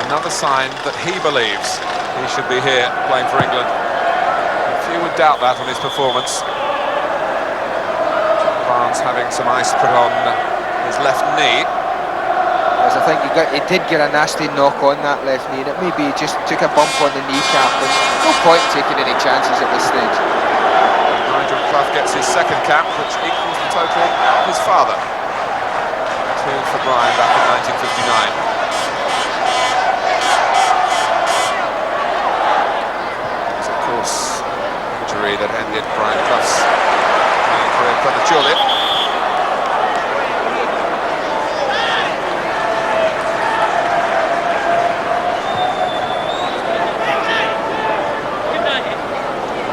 another sign that he believes he should be here playing for England. You would doubt that on his performance. Barnes having some ice put on his left knee. As I think he did get a nasty knock on that left knee, and it maybe he just took a bump on the kneecap, but no point taking any chances at this stage. Nigel Clough gets his second cap, which equals the total of his father. 2 for Brian back in 1959. That ended Brian Clough's career prematurely.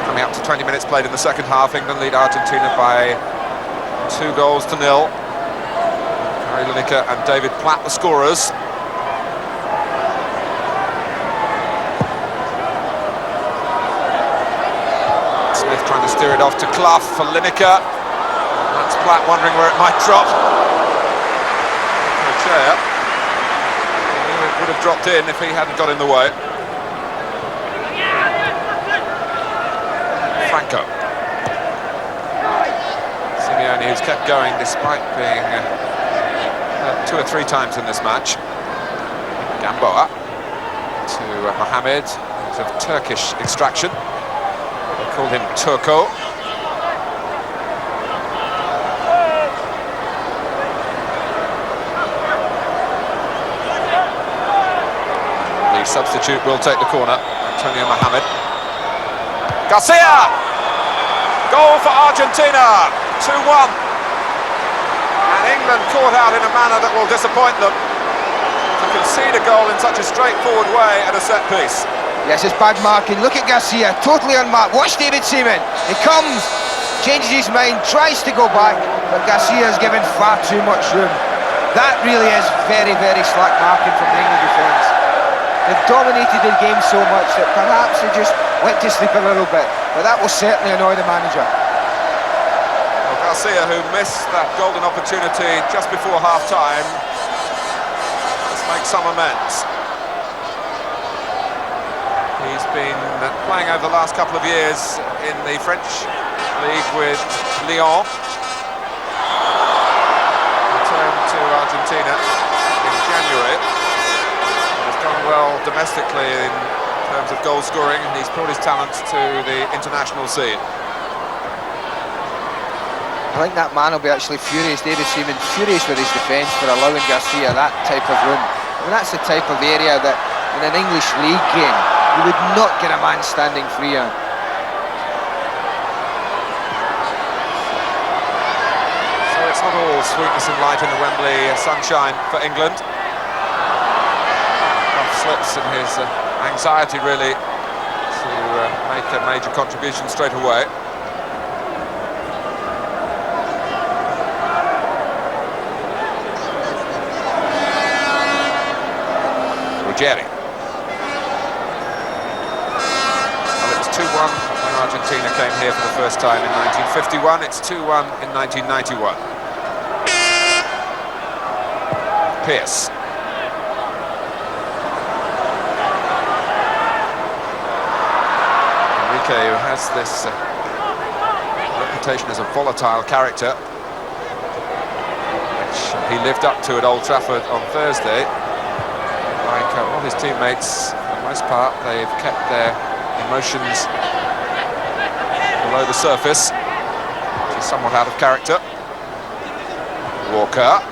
Coming up to 20 minutes played in the second half, England lead Argentina by 2-0. Gary Lineker and David Platt the scorers. Trying to steer it off to Clough for Lineker. That's Platt wondering where it might drop. Goycochea. It would have dropped in if he hadn't got in the way. Franco. Simeone, who's kept going despite being 2 or 3 times in this match. Gamboa to Mohamed, who's of Turkish extraction. Called him Turco. The substitute will take the corner, Antonio Mohamed. Garcia! Goal for Argentina, 2-1. And England caught out in a manner that will disappoint them. To concede a goal in such a straightforward way at a set piece. Yes, it's bad marking. Look at Garcia, totally unmarked. Watch David Seaman. He comes, changes his mind, tries to go back, but Garcia's given far too much room. That really is very, very slack marking from the England defence. They've dominated the game so much that perhaps they just went to sleep a little bit, but that will certainly annoy the manager. Well, Garcia, who missed that golden opportunity just before half-time, let's make some amends. He's been playing over the last couple of years in the French league with Lyon. Returned to Argentina in January. He's done well domestically in terms of goal scoring, and he's brought his talents to the international scene. I think that man will be actually furious, David Seaman, furious with his defence for allowing Garcia that type of room. I mean, that's the type of area that in an English league game you would not get a man standing free on. So it's not all sweetness and light in the Wembley sunshine for England. Clough slips in his anxiety really to make a major contribution straight away. Ruggieri. Well, it was 2-1 when Argentina came here for the first time in 1951. It's 2-1 in 1991. Pearce. Enrique, who has this reputation as a volatile character, which he lived up to at Old Trafford on Thursday. Like all his teammates, for the most part, they've kept their emotions below the surface, which is somewhat out of character. Walker.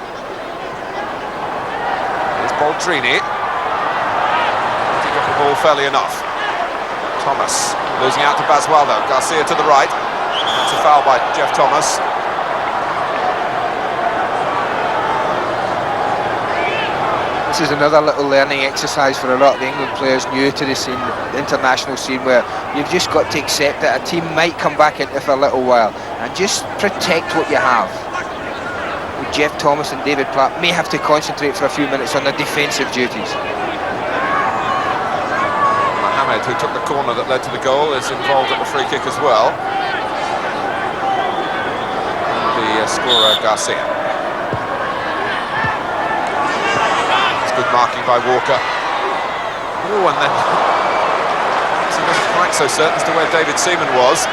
Here's Baldrini. He got the ball fairly enough. Thomas losing out to Basualdo. Garcia to the right. That's a foul by Jeff Thomas. This is another little learning exercise for a lot of the England players new to the scene, the international scene, where you've just got to accept that a team might come back into for a little while and just protect what you have. Jeff Thomas and David Platt may have to concentrate for a few minutes on their defensive duties. Mohamed, who took the corner that led to the goal, is involved at the free kick as well. The scorer, Garcia. It's good marking by Walker. Oh, and then he wasn't quite so certain as to where David Seaman was.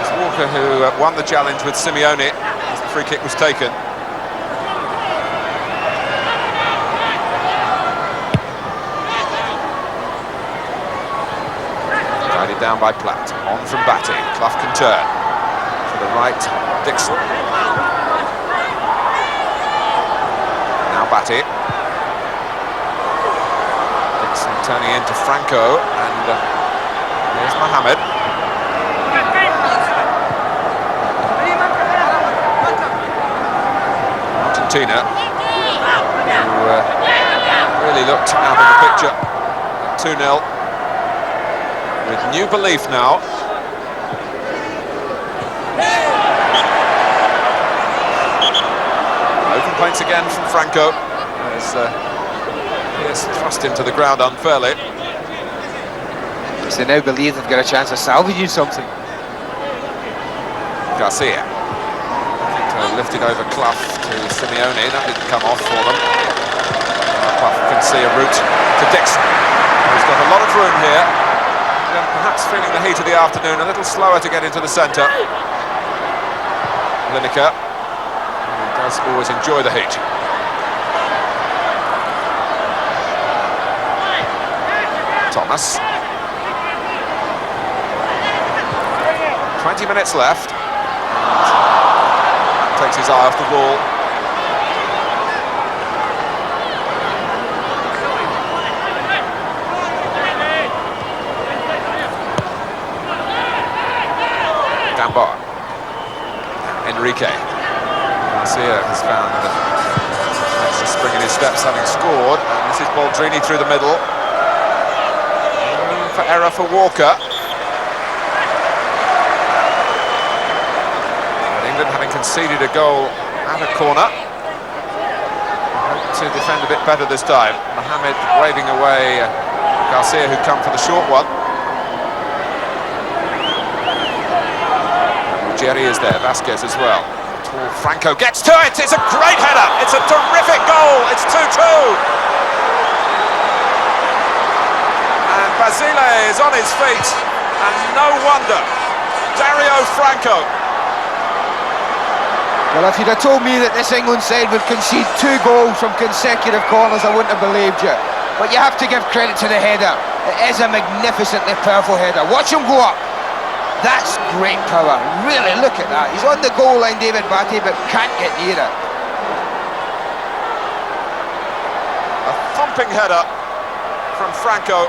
It's Walker who won the challenge with Simeone as the free kick was taken. Down by Platt, on from Batty, Clough can turn, to the right, Dixon. Now Batty. Dixon turning into Franco, and here's Mohamed. Argentina, who really looked out of the picture, 2-0. With new belief now. Open points again from Franco. As Pierce thrust him to the ground unfairly. They now believe they've got a chance of salvaging something. Garcia. Lifted over Clough to Simeone. That didn't come off for them. Clough can see a route to Dixon. He's got a lot of room here. Perhaps feeling the heat of the afternoon, a little slower to get into the centre. Lineker does always enjoy the heat. Thomas. 20 minutes left. Takes his eye off the ball. Enrique. Garcia has found a spring in his steps, having scored. And this is Baldrini through the middle. For error for Walker. But England, having conceded a goal at a corner, hope to defend a bit better this time. Mohamed waving away Garcia, who'd come for the short one. Jerry is there, Vasquez as well. Tall Franco gets to it, it's a great header, it's a terrific goal, it's 2-2. And Basile is on his feet, and no wonder, Dario Franco. Well, if you'd have told me that this England side would concede 2 goals from consecutive corners, I wouldn't have believed you. But you have to give credit to the header. It is a magnificently powerful header. Watch him go up. That's great power, really, look at that. He's on the goal line, David Batty, but can't get near it. A thumping header from Franco.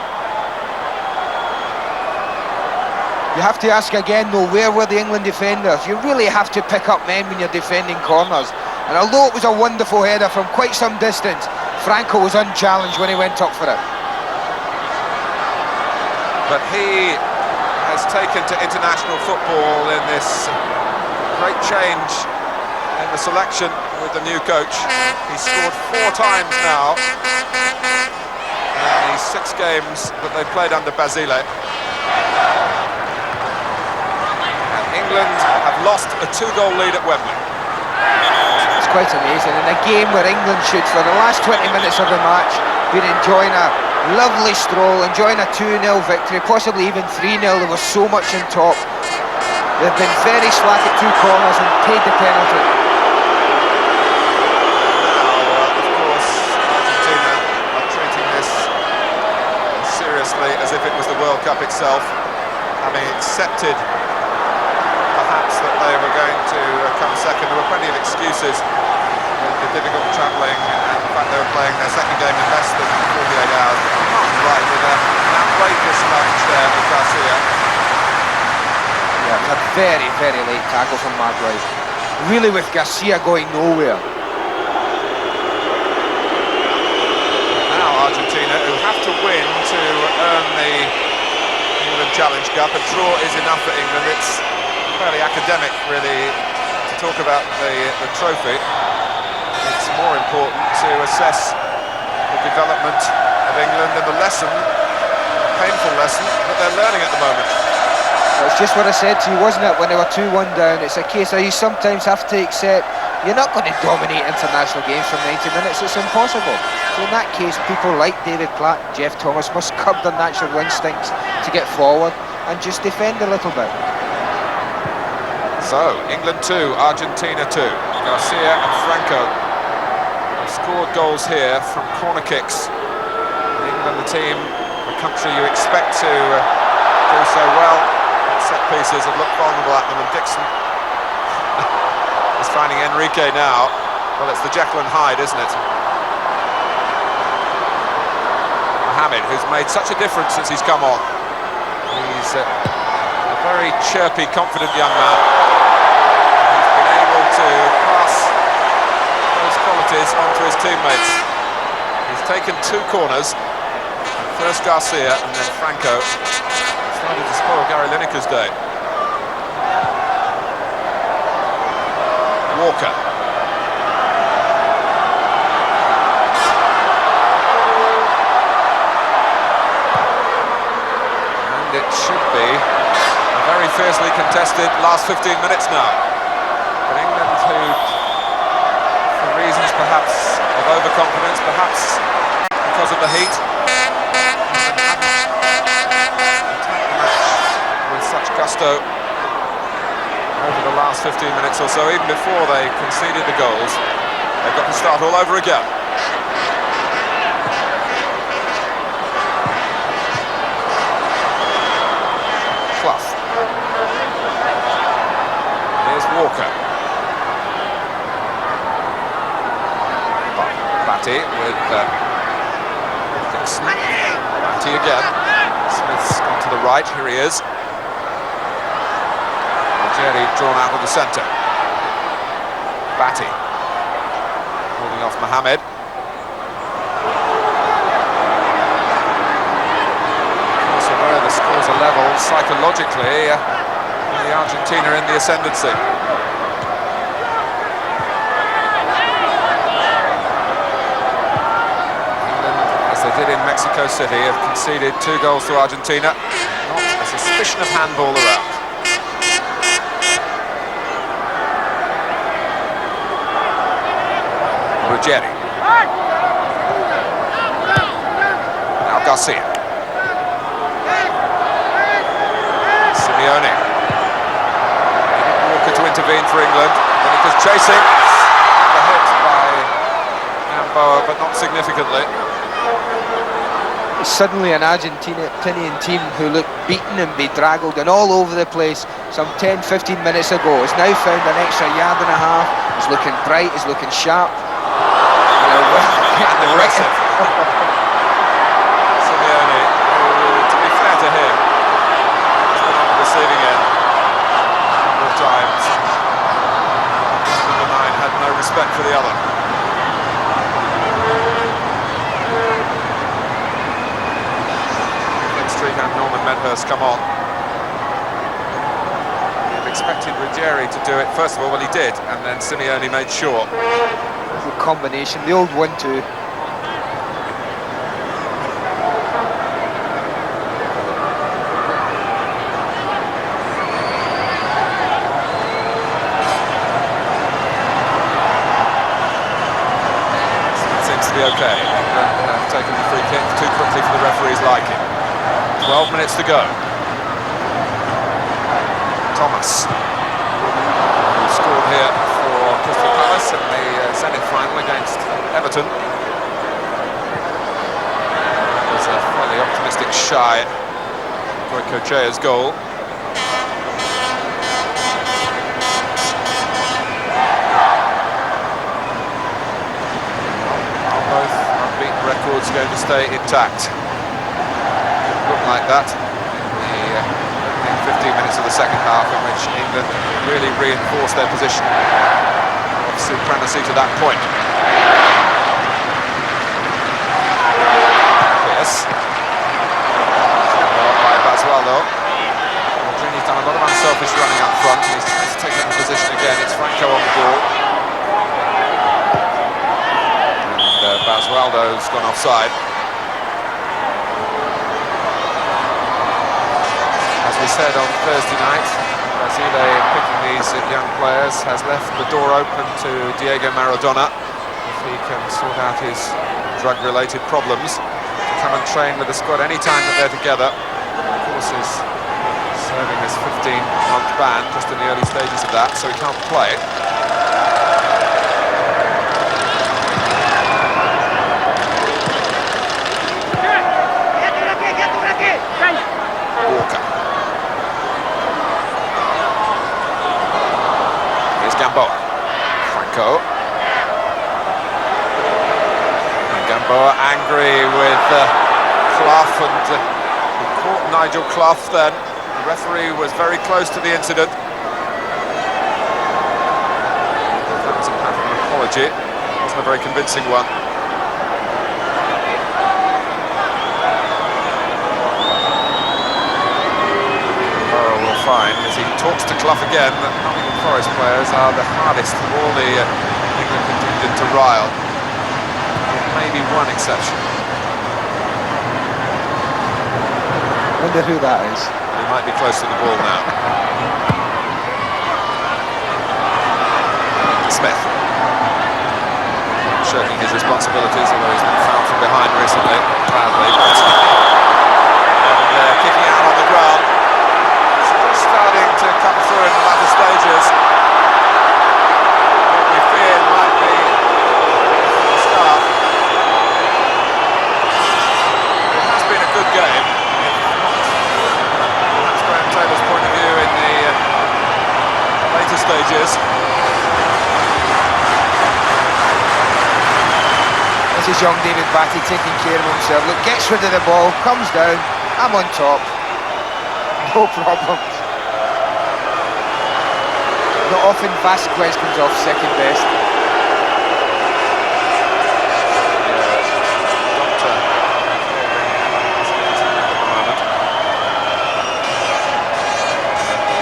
You have to ask again, though, where were the England defenders? You really have to pick up men when you're defending corners. And although it was a wonderful header from quite some distance, Franco was unchallenged when he went up for it. But he has taken to international football in this great change in the selection with the new coach. He's scored 4 times now in these 6 games that they've played under Basile. And England have lost a 2-goal lead at Wembley. It's quite amazing. In a game where England should, for the last 20 minutes of the match, been enjoying a Lovely stroll, enjoying a 2-0 victory, possibly even 3-0. There was so much on top. They've been very slack at 2 corners and paid the penalty. Of course, Argentina are treating this seriously as if it was the World Cup itself, having accepted perhaps that they were going to come second. There were plenty of excuses, the difficult travelling and the fact they were playing their second game in less than 48 hours. Right, with an outrageous lunge there with Garcia. Yeah, it was a very, very late tackle from Maguire. Really with Garcia going nowhere. Now Argentina, who have to win to earn the England Challenge Cup. A draw is enough for England. It's fairly academic, really, to talk about the trophy. It's more important to assess the development of England and the lesson, painful lesson, that they're learning at the moment. It's just what I said to you, wasn't it, when they were 2-1 down? It's a case of you sometimes have to accept you're not going to dominate international games for 90 minutes. It's impossible. So in that case, people like David Platt and Jeff Thomas must curb their natural instincts to get forward and just defend a little bit. So, England 2, Argentina 2. Garcia and Franco have scored goals here from corner kicks. And England, the team, the country you expect to do so well at set pieces, have looked vulnerable at them, and Dixon is finding Enrique now. Well, it's the Jekyll and Hyde, isn't it? Mohamed, who's made such a difference since he's come on. He's a very chirpy, confident young man. He's been able to pass those qualities on to his teammates. He's taken 2 corners. First Garcia and then Franco. Started to spoil Gary Lineker's day. Walker. And it should be a very fiercely contested last 15 minutes now. But England, who, for reasons perhaps of overconfidence, perhaps because of the heat, with such gusto over the last 15 minutes or so, even before they conceded the goals. They've got to start all over again. Clough. Here's Walker. Batty with Dixon. Batty again. Smith's gone to the right, here he is. Jerry drawn out of the centre. Batty holding off Mohamed. Also, where the scores are level, psychologically, the Argentina in the ascendancy. England, as they did in Mexico City, have conceded 2 goals to Argentina. Not a suspicion of handball around. Jerry. Now Garcia. Simeone. Walker to intervene for England. Lineker's chasing. The hit by Gamboa, but not significantly. Suddenly an Argentinian team who looked beaten and bedraggled and all over the place some 10-15 minutes ago has now found an extra yard and a half. Is looking bright, is looking sharp. And aggressive. Simeone, who, to be fair to him, has been on the receiving end a number of times. Number 9 had no respect for the other. Street and Norman Medhurst come on. You've expected Ruggieri to do it first of all, well he did, and then Simeone made sure. Combination, the old 1-2. Seems to be okay. England have taken the free kick too quickly for the referee's liking. 12 minutes to go. Thomas, who scored here for Crystal Palace in the semi-final against Everton. That was a fairly optimistic shy Goycochea's goal. Both unbeaten records going to stay intact. Didn't look like that in the 15 minutes of the second half, in which England really reinforced their position of supremacy to that point. Yes. By Basualdo. He's done a lot of unselfish running up front, and he's trying to take up the position again. It's Franco on the ball. And Basualdo's gone offside. As we said on Thursday night, Basile, picking these young players, has left the door open to Diego Maradona, if he can sort out his drug-related problems, to come and train with the squad any time that they're together. Of course, he's serving his 15-month ban just in the early stages of that, so he can't play. Walker. Here's Gamboa. Franco. And Gamboa angry with Clough, and he caught Nigel Clough then. The referee was very close to the incident. That was a kind of an apology. It wasn't a very convincing one. Fine, as he talks to Clough again, that Nottingham Forest players are the hardest of all the England contingent to rile. With maybe one exception. Wonder who that is. He might be close to the ball now. Smith. Shirking his responsibilities, although he's been fouled from behind recently. Proudly. And kicking out on the ground. Starting to come through in the latter stages. What we feared might be the start. It has been a good game. That's Graham Taylor's point of view in the later stages. This is young David Batty taking care of himself. Look, gets rid of the ball, comes down, I'm on top. No problems. Not often Vasquez comes off second best. Doctor at the moment.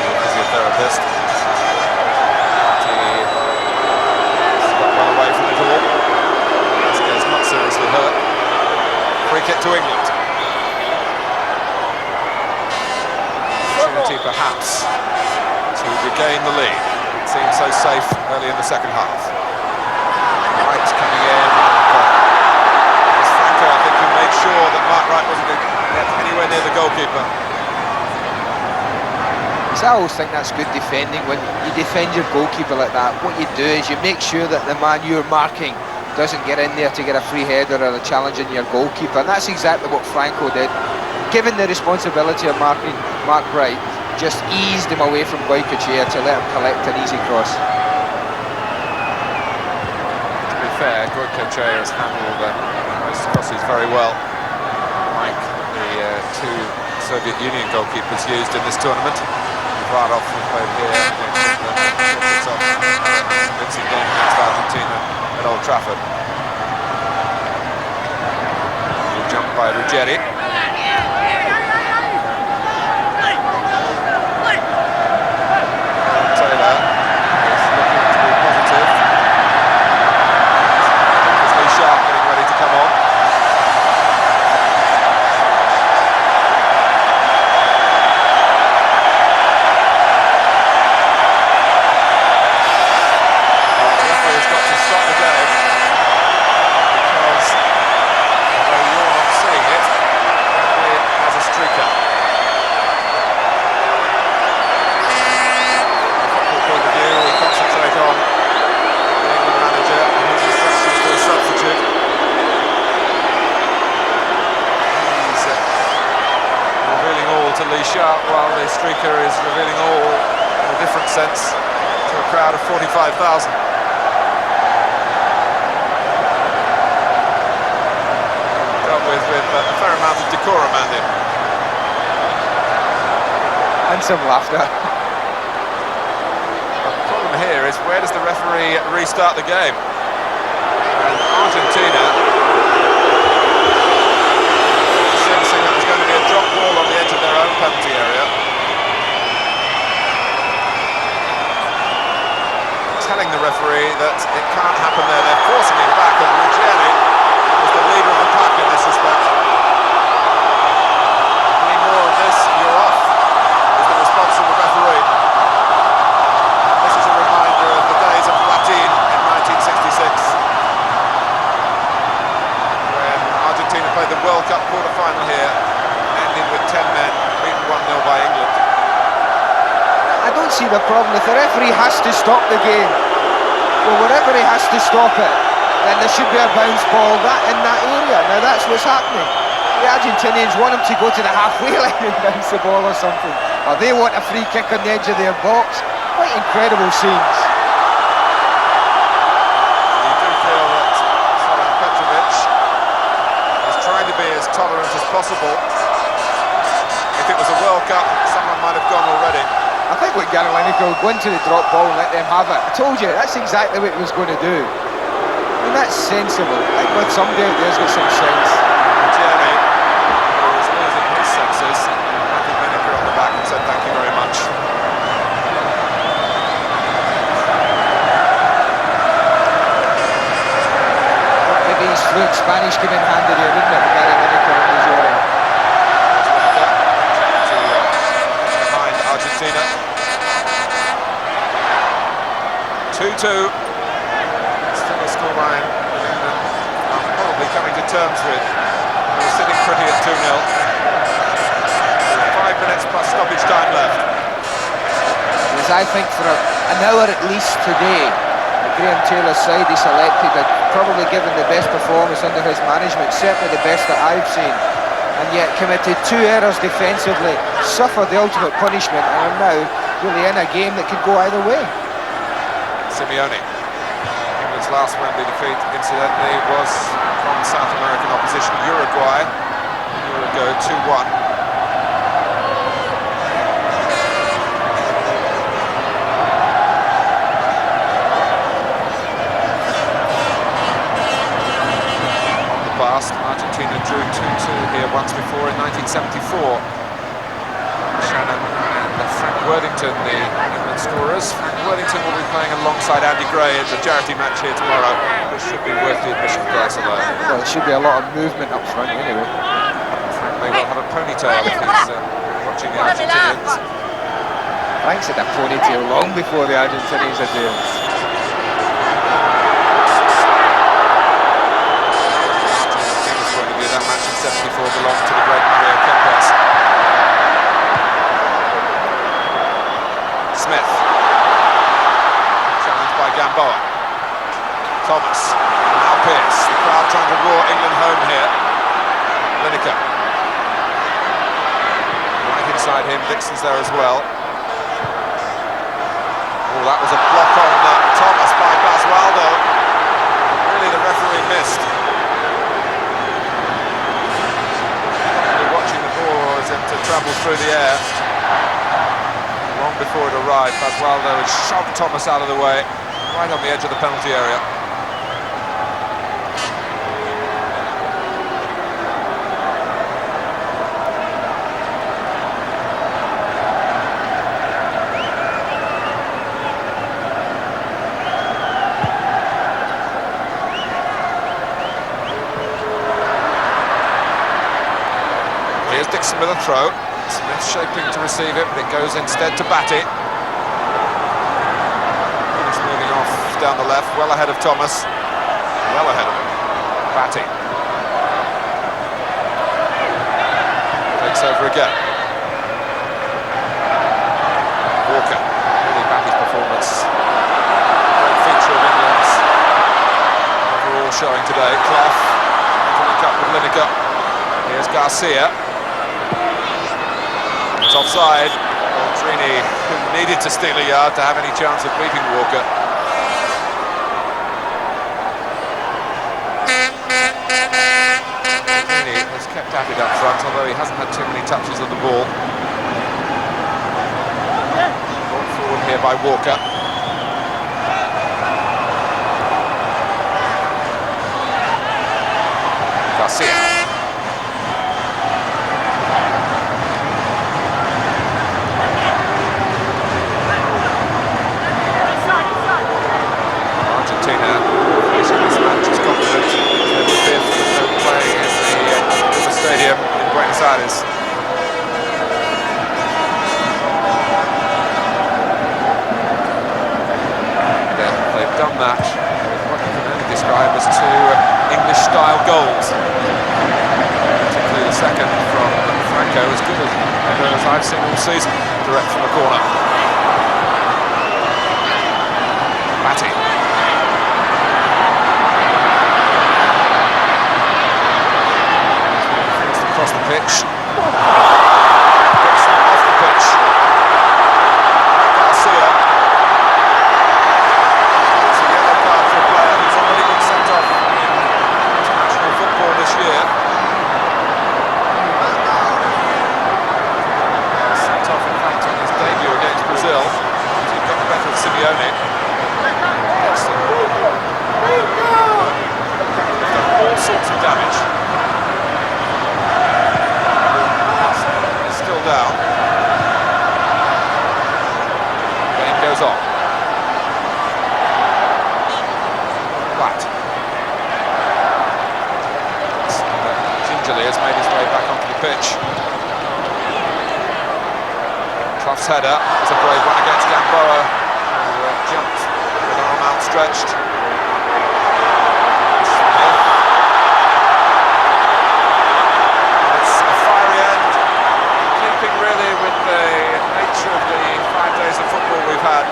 The physiotherapist. He's got one away from the goal. Vasquez not seriously hurt. Free kick to England. Opportunity perhaps to regain the lead. Seemed so safe early in the second half. Wright's coming in. It's Franco, I think, who made sure that Mark Wright wasn't going to get anywhere near the goalkeeper. So I always think that's good defending. When you defend your goalkeeper like that, what you do is you make sure that the man you're marking doesn't get in there to get a free header or a challenge in your goalkeeper. And that's exactly what Franco did. Given the responsibility of marking Mark Wright, just eased him away from Goycochea to let him collect an easy cross. To be fair, Goycochea has handled most crosses very well, like the two Soviet Union goalkeepers used in this tournament. Varov played here against England, it's off a convincing game against Argentina at Old Trafford. Good jump by Ruggeri. streaker is revealing all in a different sense to a crowd of 45,000. Dealt with a fair amount of decorum, Andy. And some laughter. The problem here is, where does the referee restart the game? And Argentina, sensing that there's going to be a drop ball on the edge of their own penalty area, telling the referee that it can't happen there. They're forcing him back, and Ruggieri is the leader of the pack in this respect. Any more of this, you're off, is the response from the referee. This is a reminder of the days of Latin in 1966, when Argentina played the World Cup quarter-final here, ending with 10 men, beaten 1-0 by England. I don't see the problem. If the referee has to stop the game, well, wherever he has to stop it, then there should be a bounce ball in that area. Now that's what's happening. The Argentinians want him to go to the halfway line and bounce the ball or something, or they want a free kick on the edge of their box. Quite incredible scenes. You do feel that Slobodan Petrovic is trying to be as tolerant as possible. If it was a World Cup, someone might have gone already. I think what Gary Lineker will go into the drop ball and let them have it. I told you, that's exactly what he was going to do. I mean, that's sensible. I think with somebody out there's got some sense. Ruggieri, who is losing his senses, patted Lineker on the back and said thank you very much. Maybe his fluent Spanish came in handy here, wouldn't it, Gary Lineker in his area. Behind Argentina. 2-2. Still a scoreline that England are probably coming to terms with. They were sitting pretty at 2-0. 5 minutes plus stoppage time left. Because I think for an hour at least today, Graham Taylor's side he selected had probably given the best performance under his management, certainly the best that I've seen, and yet committed 2 errors defensively, suffered the ultimate punishment, and are now really in a game that could go either way. Simeone. England's last Wembley defeat, incidentally, was from South American opposition, Uruguay, a year ago, 2-1. On the past, Argentina drew 2-2 here once before in 1974. Shannon and Frank Worthington, the England scorers. Frank Worthington will be playing alongside Andy Gray in the charity match here tomorrow, which should be worth the admission price alone. Well, there should be a lot of movement up front anyway. Frank may well have a ponytail if he's watching the Argentinians. Frank's had a ponytail long before the Argentinians had theirs. England's point of view, that match in '74 belonged to the great Mario Kempes. Smith, challenged by Gamboa. Thomas, now Pearce. The crowd trying to roar England home here. Lineker. Right inside him, Dixon's there as well. Oh, that was a block on Thomas by Basualdo. Really, the referee missed. Probably watching the ball as it travels through the air. Long before it arrived, Basualdo had shoved Thomas out of the way, right on the edge of the penalty area. Here's Dixon with a throw. Smith shaping to receive it, but it goes instead to Batty. He's moving off down the left, well ahead of Thomas. Well ahead of him. Batty. Takes over again. Walker. Really Batty's performance. Great feature of England's overall showing today. Clough to link up with Lineker. Here's Garcia. It's offside. Maestrini, who needed to steal a yard to have any chance of beating Walker. Maestrini has kept at it up front, although he hasn't had too many touches of the ball. Brought forward here by Walker. Garcia. Argentina facing this match is confident they will be playing in the stadium in Buenos Aires. They've done that with what you can only describe as two English-style goals. Particularly the second from Franco, as good as I've seen all season, direct from the corner. Matty. Across the pitch. Gets them off the pitch. Garcia. It's a yellow card for a player who's already been sent off in international football this year. Sent off, in fact, on his debut against Brazil. He got the better of Simeone. Gets them. Done all sorts of damage. Still down. Game goes on. Platt. Gingerly has made his way back onto the pitch. Clough's header. It's a brave one against Gamboa, who jumped with an arm outstretched. It's a fiery end. Really with the nature of the 5 days of football we've had.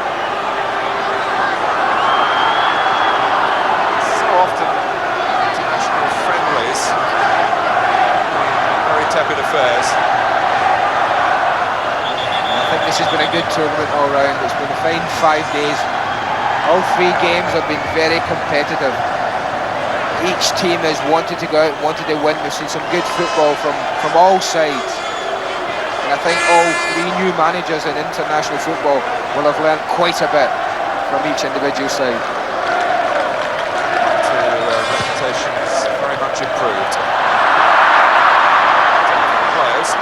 So often international friendlies, very tepid affairs. I think this has been a good tournament all round. It's been a fine 5 days. All 3 games have been very competitive. Each team has wanted to go out and wanted to win. We've seen some good football from all sides. I think all 3 new managers in international football will have learned quite a bit from each individual side. Reputation is very much improved. Players.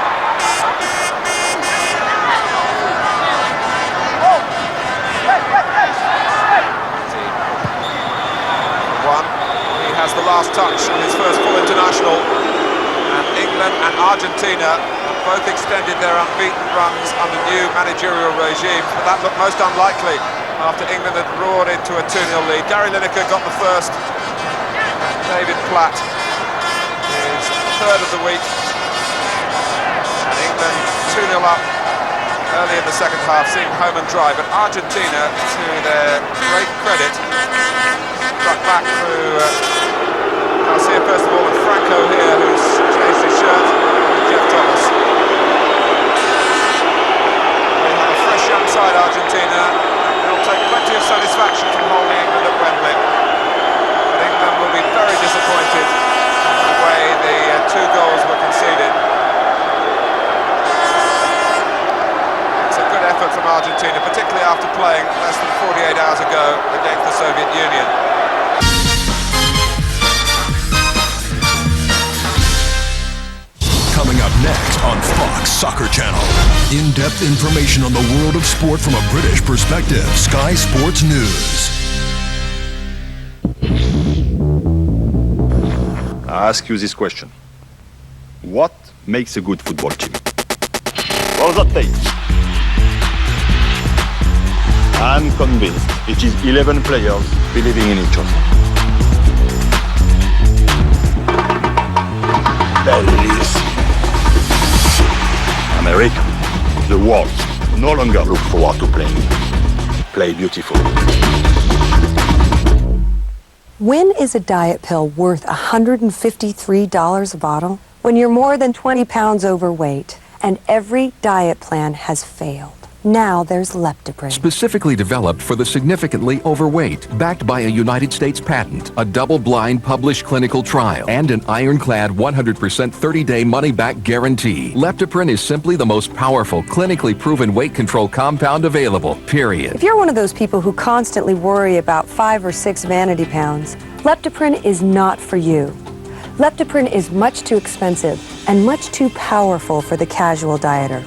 He has the last touch on his first full international, and England and Argentina both extended their unbeaten runs under new managerial regimes, but that looked most unlikely after England had roared into a 2-0 lead. Gary Lineker got the first, and David Platt is third of the week, and England 2-0 up early in the second half, seeing home and dry, but Argentina, to their great credit, struck back through Garcia first of all, and Franco here, who's changed his shirt, and Jeff Thomas. Young side Argentina, they'll take plenty of satisfaction from holding England at Wembley, but England will be very disappointed in the way the 2 goals were conceded. It's a good effort from Argentina, particularly after playing less than 48 hours ago against the Soviet Union. Coming up next on Fox Soccer Channel. In-depth information on the world of sport from a British perspective. Sky Sports News. I ask you this question. What makes a good football team? What does that take? I'm convinced it is 11 players believing in each other. Bellissimo. America, the world, no longer look forward to playing. Play beautiful. When is a diet pill worth $153 a bottle? When you're more than 20 pounds overweight and every diet plan has failed. Now there's Leptoprin. Specifically developed for the significantly overweight, backed by a United States patent, a double-blind published clinical trial, and an ironclad 100% 30-day money-back guarantee. Leptoprin is simply the most powerful, clinically proven weight control compound available, period. If you're one of those people who constantly worry about 5 or 6 vanity pounds, Leptoprin is not for you. Leptoprin is much too expensive and much too powerful for the casual dieter.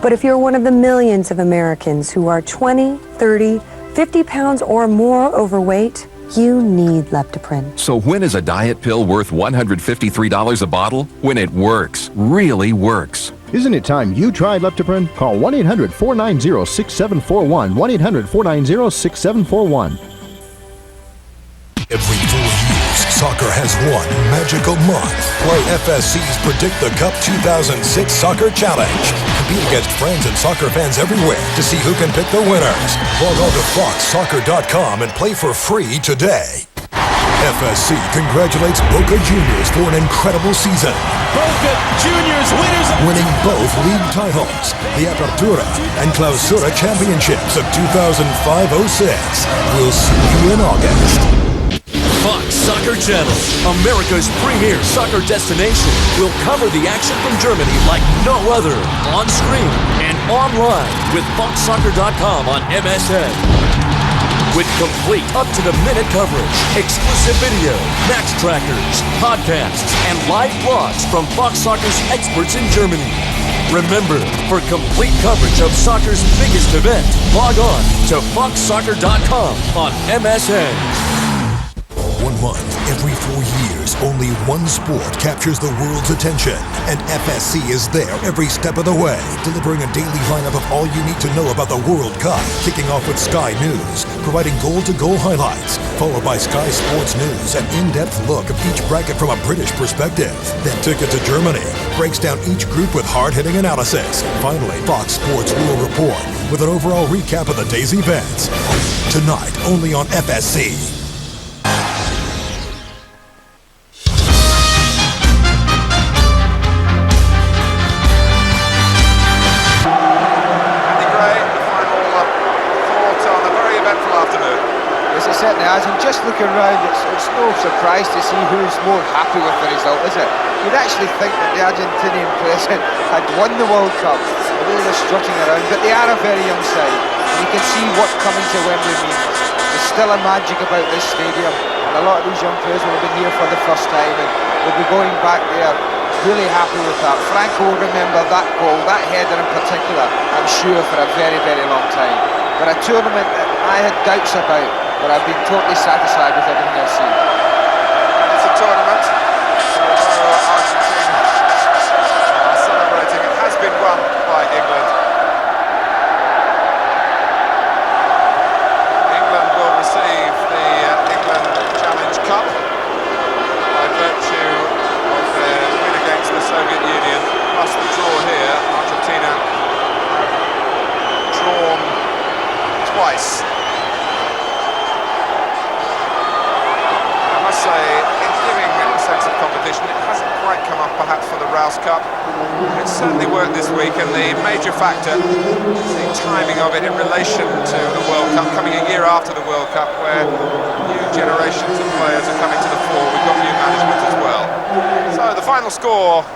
But if you're one of the millions of Americans who are 20, 30, 50 pounds or more overweight, you need Leptoprin. So when is a diet pill worth $153 a bottle? When it works, really works. Isn't it time you tried Leptoprin? Call 1-800-490-6741. 1-800-490-6741. Every 4 years, soccer has one magical month. Play FSC's Predict the Cup 2006 Soccer Challenge. Compete against friends and soccer fans everywhere to see who can pick the winners. Log on to foxsoccer.com and play for free today. FSC congratulates Boca Juniors for an incredible season. Boca Juniors winners, winning both league titles, the Apertura and Clausura championships of 2005-06. We'll see you in August. Fox Soccer Channel, America's premier soccer destination, will cover the action from Germany like no other, on screen and online with foxsoccer.com on MSN. With complete, up-to-the-minute coverage, exclusive video, match trackers, podcasts, and live blogs from Fox Soccer's experts in Germany. Remember, for complete coverage of soccer's biggest event, log on to foxsoccer.com on MSN. 1 month, every 4 years, only one sport captures the world's attention. And FSC is there every step of the way, delivering a daily lineup of all you need to know about the World Cup, kicking off with Sky News, providing goal-to-goal highlights, followed by Sky Sports News, an in-depth look of each bracket from a British perspective. Then Ticket to Germany breaks down each group with hard-hitting analysis. Finally, Fox Sports World Report with an overall recap of the day's events. Tonight, only on FSC. Certainly has, and just looking around, it's no surprise to see who's more happy with the result, is it? You'd actually think that the Argentinian players had won the World Cup, the way they're strutting around, but they are a very young side, and you can see what coming to Wembley means. There's still a magic about this stadium, and a lot of these young players will have been here for the first time, and will be going back there really happy with that. Franco will remember that goal, that header in particular, I'm sure, for a very, very long time. But a tournament that I had doubts about, but I've been totally satisfied with everything I've seen. It's a tournament, although Argentina are celebrating, it has been won by England. England will receive the England Challenge Cup by virtue of their win against the Soviet Union, plus the draw here. Argentina have drawn twice. Say, in giving a sense of competition, it hasn't quite come up perhaps for the Rouse Cup. It's certainly worked this week, and the major factor is the timing of it in relation to the World Cup, coming a year after the World Cup, where new generations of players are coming to the fore. We've got new management as well. So the final score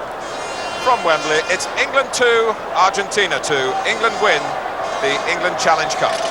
from Wembley, it's England 2, Argentina 2. England win the England Challenge Cup.